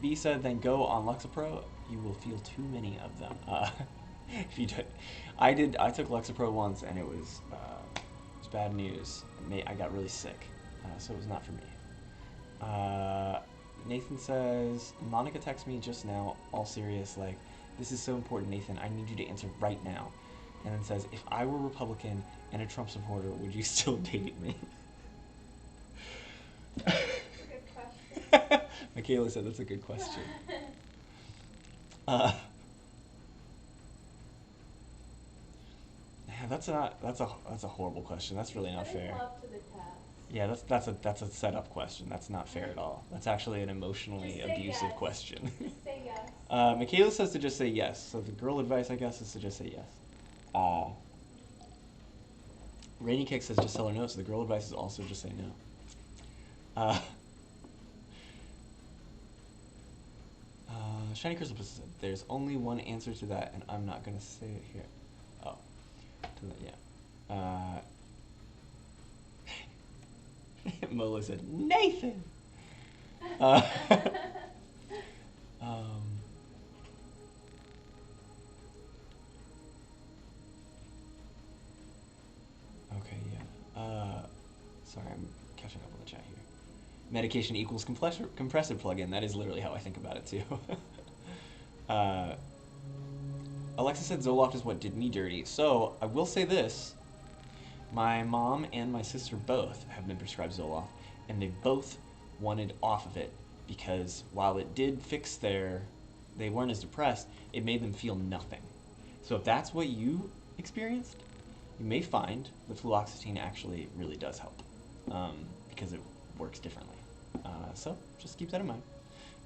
B said, then go on Lexapro. You will feel too many of them. If you did, I took Lexapro once, and it was bad news. I got really sick, so it was not for me. Nathan says, Monica texted me just now, all serious, like, this is so important, Nathan. I need you to answer right now. And then says, if I were Republican and a Trump supporter, would you still date me? Good question. Michaela said that's a good question. Yeah, that's a horrible question. That's really not fair. Love to the test. Yeah, that's a setup question. That's not fair at all. That's actually an emotionally abusive question. Just say yes. Michaela says to just say yes. So the girl advice, I guess, is to just say yes. Rainy Kick says just tell her no. So the girl advice is also just say no. Shiny Crystal says there's only one answer to that, and I'm not gonna say it here. Oh, yeah. Mola said, Nathan! Okay, yeah. Sorry, I'm catching up on the chat here. Medication equals compressor plugin. That is literally how I think about it, too. Alexa said Zoloft is what did me dirty. So, I will say this. My mom and my sister both have been prescribed Zoloft, and they both wanted off of it because while it did fix they weren't as depressed, it made them feel nothing. So if that's what you experienced, you may find the fluoxetine actually really does help because it works differently. So just keep that in mind.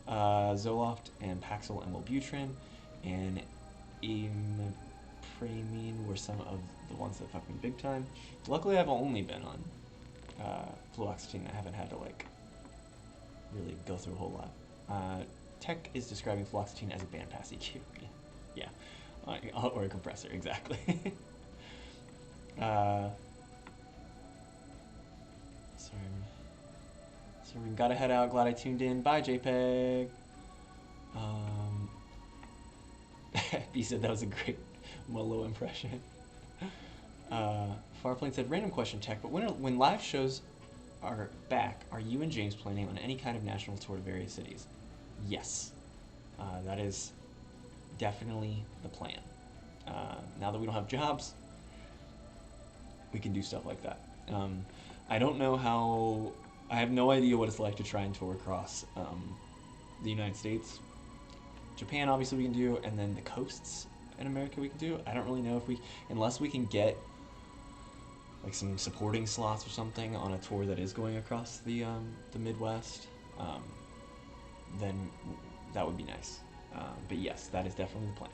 Zoloft and Paxil and Wellbutrin, and imipramine were some of the ones that fucked me big time. Luckily, I've only been on fluoxetine. I haven't had to like really go through a whole lot. Tech is describing fluoxetine as a bandpass EQ. Yeah, or a compressor, exactly. Sorry. So we gotta head out. Glad I tuned in. Bye, JPEG. B said that was a great Molo impression. Farplane said, random question, Tech, but when live shows are back, are you and James planning on any kind of national tour to various cities? Yes. That is definitely the plan. Now that we don't have jobs, we can do stuff like that. I don't know how... I have no idea what it's like to try and tour across the United States. Japan, obviously, we can do, and then the coasts in America we can do. I don't really know if we... Unless we can get like some supporting slots or something on a tour that is going across the Midwest, then that would be nice. But yes, that is definitely the plan.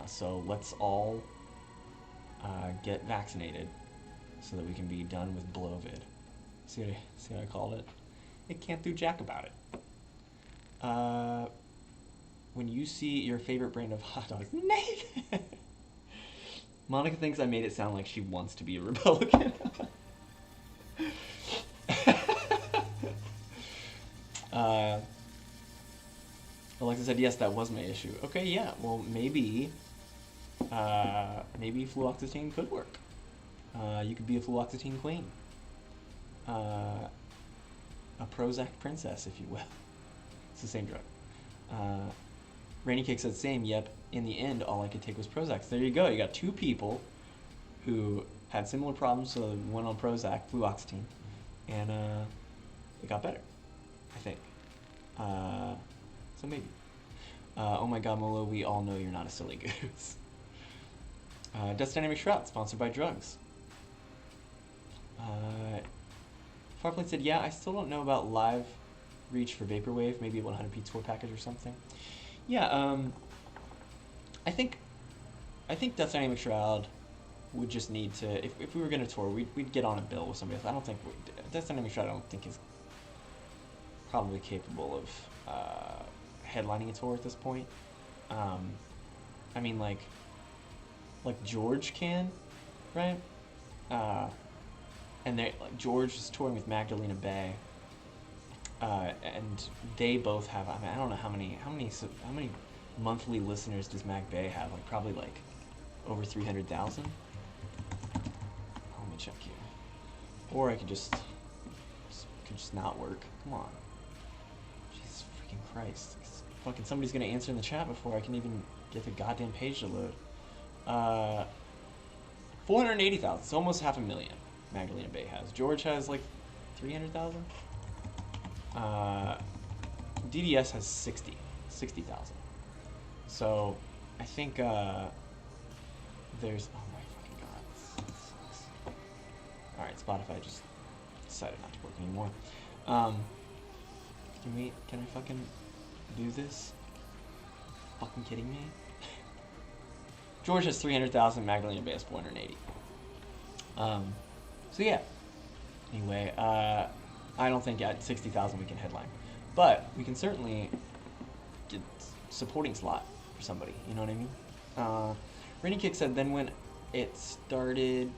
So let's all get vaccinated so that we can be done with Blovid. See what I called it? It can't do jack about it. When you see your favorite brand of hot dogs, Nathan! Monica thinks I made it sound like she wants to be a Republican. Alexa said, yes, that was my issue. Okay, yeah, well, maybe fluoxetine could work. You could be a fluoxetine queen. A Prozac princess, if you will. It's the same drug. Rainy Cake said, same, yep. In the end, all I could take was Prozac. So there you go. You got two people who had similar problems, so they went on Prozac, fluoxetine, and it got better, I think. So maybe. Oh my god, Molo, we all know you're not a silly goose. Dust Dynamic Shroud, sponsored by drugs. Farplane said, yeah, I still don't know about live reach for Vaporwave, maybe a 100p tour package or something. Yeah, I think Dust Dynamic Shroud would just need to, if we were going to tour, we'd get on a bill with somebody else. I don't think, Dust Dynamic Shroud I don't think is probably capable of headlining a tour at this point. I mean, like George can, right? And George is touring with Magdalena Bay, and they both have. I mean, I don't know how many monthly listeners does Mag Bay have? Like probably like over 300,000. Let me check here. Or I could just not work. Come on. Jesus freaking Christ. Fucking somebody's gonna answer in the chat before I can even get the goddamn page to load. 480,000. It's almost 500,000. Magdalena Bay has. George has like 300,000. DDS has 60,000. So I think there's. Oh my fucking god. This sucks. All right, Spotify just decided not to work anymore. Can I fucking do this? Fucking kidding me? George has 300,000. Magdalena Bay has 480. So yeah. Anyway, I don't think at 60,000 we can headline, but we can certainly get supporting slot for somebody. You know what I mean? Rainy Kick said, then when it started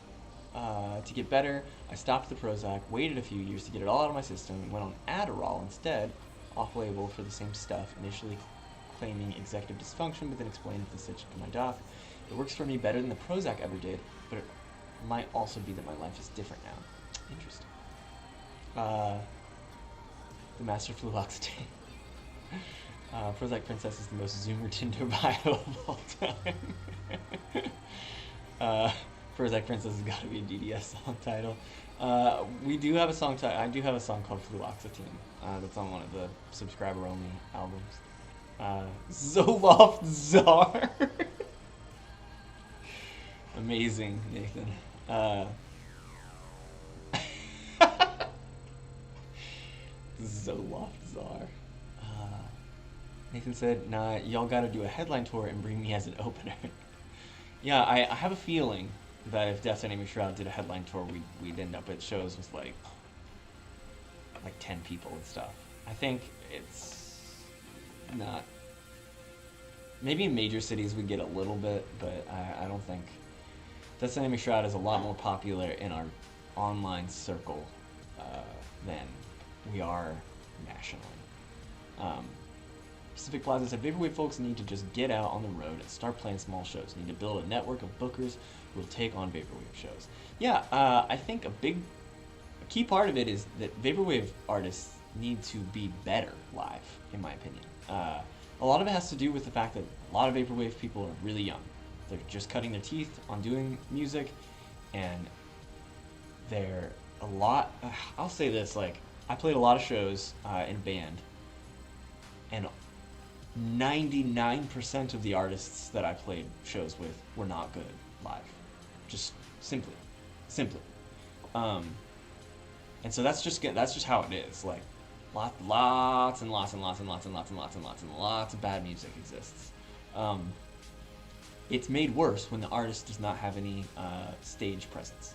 to get better, I stopped the Prozac, waited a few years to get it all out of my system, and went on Adderall instead, off-label for the same stuff, initially claiming executive dysfunction, but then explained the situation to my doc. It works for me better than the Prozac ever did, but it might also be that my life is different now. Interesting. The Master Fluoxetine. Prozac Princess is the most Zoomer Tinder bio of all time. Prozac Princess has got to be a DDS song title. We do have a song title. I do have a song called Fluoxetine. That's on one of the subscriber-only albums. Zoloft Czar. Amazing, Nathan. Zoloft Czar. Nathan said, "Nah, y'all got to do a headline tour and bring me as an opener." Yeah, I have a feeling that if Death Enemy Shroud did a headline tour, we'd end up at shows with like 10 people and stuff. I think it's not. Maybe in major cities we get a little bit, but I don't think Death Enemy Shroud is a lot more popular in our online circle uh, than we are nationally. Um, Pacific Plaza said Vaporwave folks need to just get out on the road and start playing small shows. Need to build a network of bookers who will take on Vaporwave shows. Yeah, I think a key part of it is that Vaporwave artists need to be better live, in my opinion. A lot of it has to do with the fact that a lot of Vaporwave people are really young. They're just cutting their teeth on doing music, and they're a lot. I'll say this: like, I played a lot of shows in band, and 99% of the artists that I played shows with were not good live. Just simply. Um, and so that's just how it is. Like, lots and lots and lots and lots and lots and lots and lots and lots of bad music exists. It's made worse when the artist does not have any stage presence,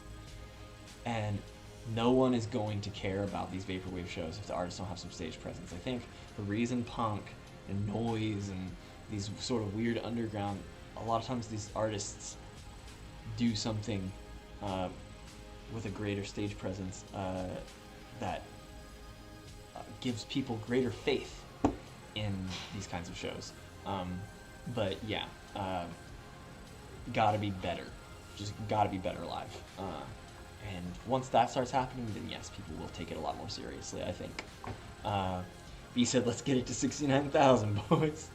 and no one is going to care about these vaporwave shows if the artists don't have some stage presence. I think the reason punk and noise and these sort of weird underground, a lot of times these artists do something with a greater stage presence that gives people greater faith in these kinds of shows. But yeah, gotta be better. Just gotta be better live. And once that starts happening, then yes, people will take it a lot more seriously, I think. B said, let's get it to 69,000, boys.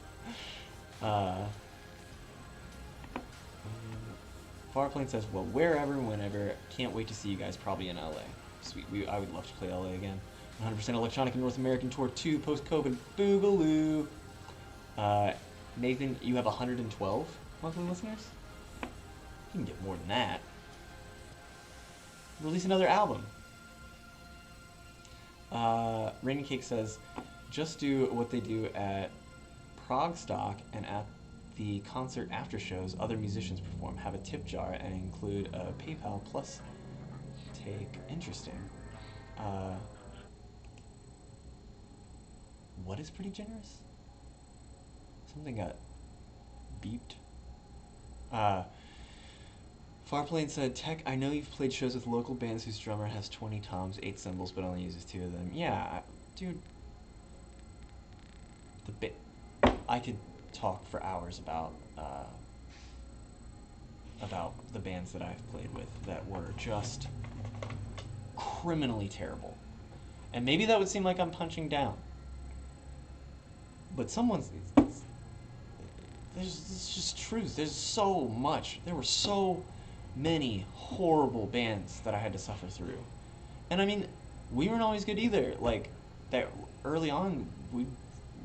Farplane says, well, wherever, whenever. Can't wait to see you guys probably in LA. Sweet. I would love to play LA again. 100% Electronica North American Tour 2 post-COVID. Boogaloo. Nathan, you have 112 monthly listeners? You can get more than that. Release another album. Raining Cake says, just do what they do at Prague Stock and at the concert after shows other musicians perform. Have a tip jar and include a PayPal plus take. Interesting. What is pretty generous? Something got beeped. Farplane said, Tech, I know you've played shows with local bands whose drummer has 20 toms, 8 cymbals, but only uses 2 of them. Yeah, dude. I could talk for hours about the bands that I've played with that were just criminally terrible. And maybe that would seem like I'm punching down. But it's just truth. There's so much. There were so many horrible bands that I had to suffer through. And I mean, we weren't always good either. Like, that early on, we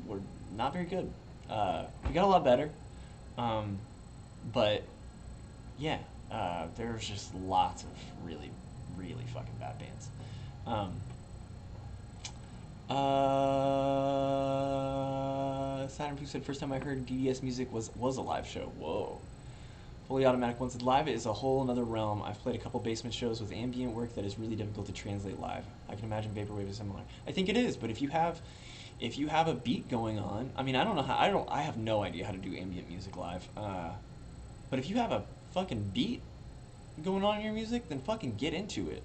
were not very good. We got a lot better. But yeah, there's just lots of really, really fucking bad bands. Saturn Pooh said, first time I heard DDS music was a live show. Whoa. Fully Automatic one said, live is a whole another realm. I've played a couple basement shows with ambient work that is really difficult to translate live. I can imagine Vaporwave is similar. I think it is, but if you have a beat going on, I mean, I have no idea how to do ambient music live. But if you have a fucking beat going on in your music, then fucking get into it.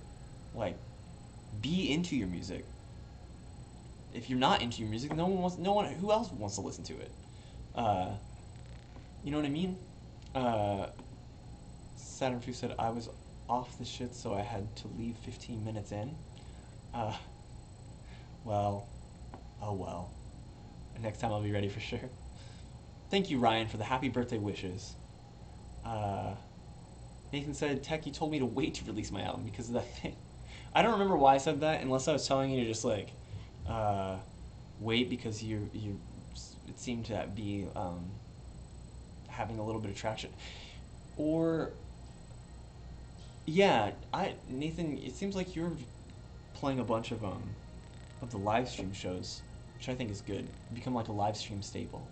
Like, be into your music. If you're not into your music, who else wants to listen to it? You know what I mean? Saturn Fu said, I was off the shit, so I had to leave 15 minutes in. Well, oh well. Next time I'll be ready for sure. Thank you, Ryan, for the happy birthday wishes. Nathan said, Tech, you told me to wait to release my album because of that thing. I don't remember why I said that, unless I was telling you to just, like, wait because it seemed to be having a little bit of traction. Or, yeah, Nathan, it seems like you're playing a bunch of the live stream shows which I think is good. Become like a live stream staple,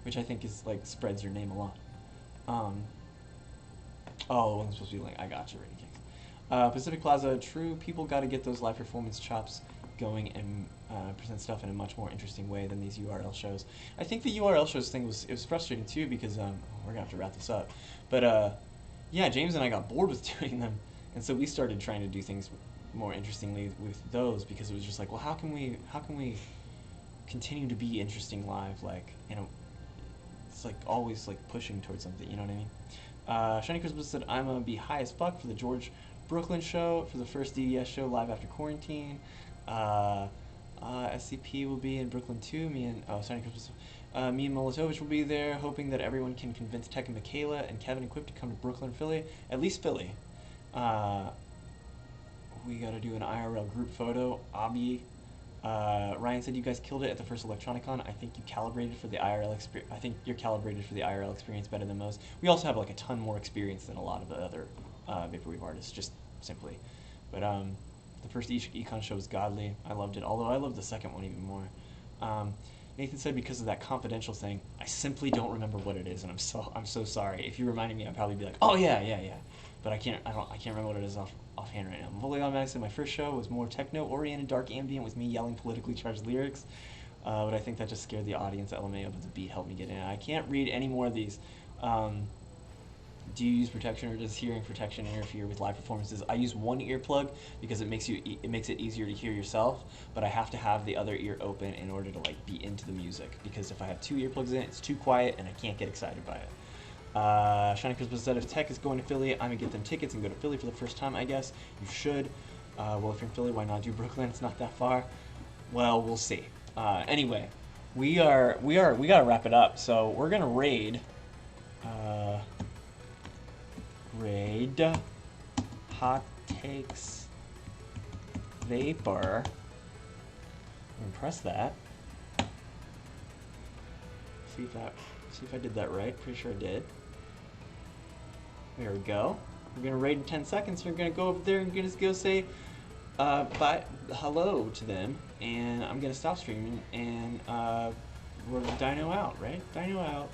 which I think is like spreads your name a lot. Um, oh, it wasn't supposed to be like I got you, Rainy Kings. Pacific Plaza, true. People got to get those live performance chops going and present stuff in a much more interesting way than these URL shows. I think the URL shows thing was frustrating too because we're gonna have to wrap this up, but yeah, James and I got bored with doing them, and so we started trying to do things more interestingly with those because it was just like, well, how can we continue to be interesting live, like, you know, it's like always like pushing towards something, you know what I mean? Shiny Christmas said, I'm gonna be high as fuck for the George Brooklyn show, for the first DDS show live after quarantine. Uh, SCP will be in Brooklyn too. Shiny Christmas. Me and Milotovich will be there, hoping that everyone can convince Tech and Michaela and Kevin and Quip to come to Brooklyn, Philly, at least Philly. We gotta do an IRL group photo. Abi, Ryan said you guys killed it at the first Electronicon. I think you calibrated for the IRL experience. I think you're calibrated for the IRL experience better than most. We also have like a ton more experience than a lot of the other vaporwave artists, just simply. But the first Econ show was godly. I loved it, although I loved the second one even more. Nathan said because of that confidential thing, I simply don't remember what it is, and I'm so sorry. If you reminded me, I'd probably be like, oh yeah. But I can't remember what it is offhand right now. Fully Automatic said my first show was more techno-oriented, dark ambient with me yelling politically charged lyrics. But I think that just scared the audience. LMAO, but the beat helped me get in. I can't read any more of these. Do you use protection, or does hearing protection interfere with live performances? I use one earplug because it makes it easier to hear yourself, but I have to have the other ear open in order to like be into the music, because if I have two earplugs in, it's too quiet and I can't get excited by it. Shiny Christmas said if Tech is going to Philly, I'm gonna get them tickets and go to Philly for the first time. I guess you should. Well, if you're in Philly, why not do Brooklyn? It's not that far. Well, we'll see. Anyway, we gotta wrap it up. So we're gonna raid. Raid Hot Takes Vapor. I'm gonna press that. See if I did that right. Pretty sure I did. There we go. We're gonna raid in 10 seconds. We're gonna go up there and just go say bye, hello to them, and I'm gonna stop streaming, and we're Dino out, right? Dino out.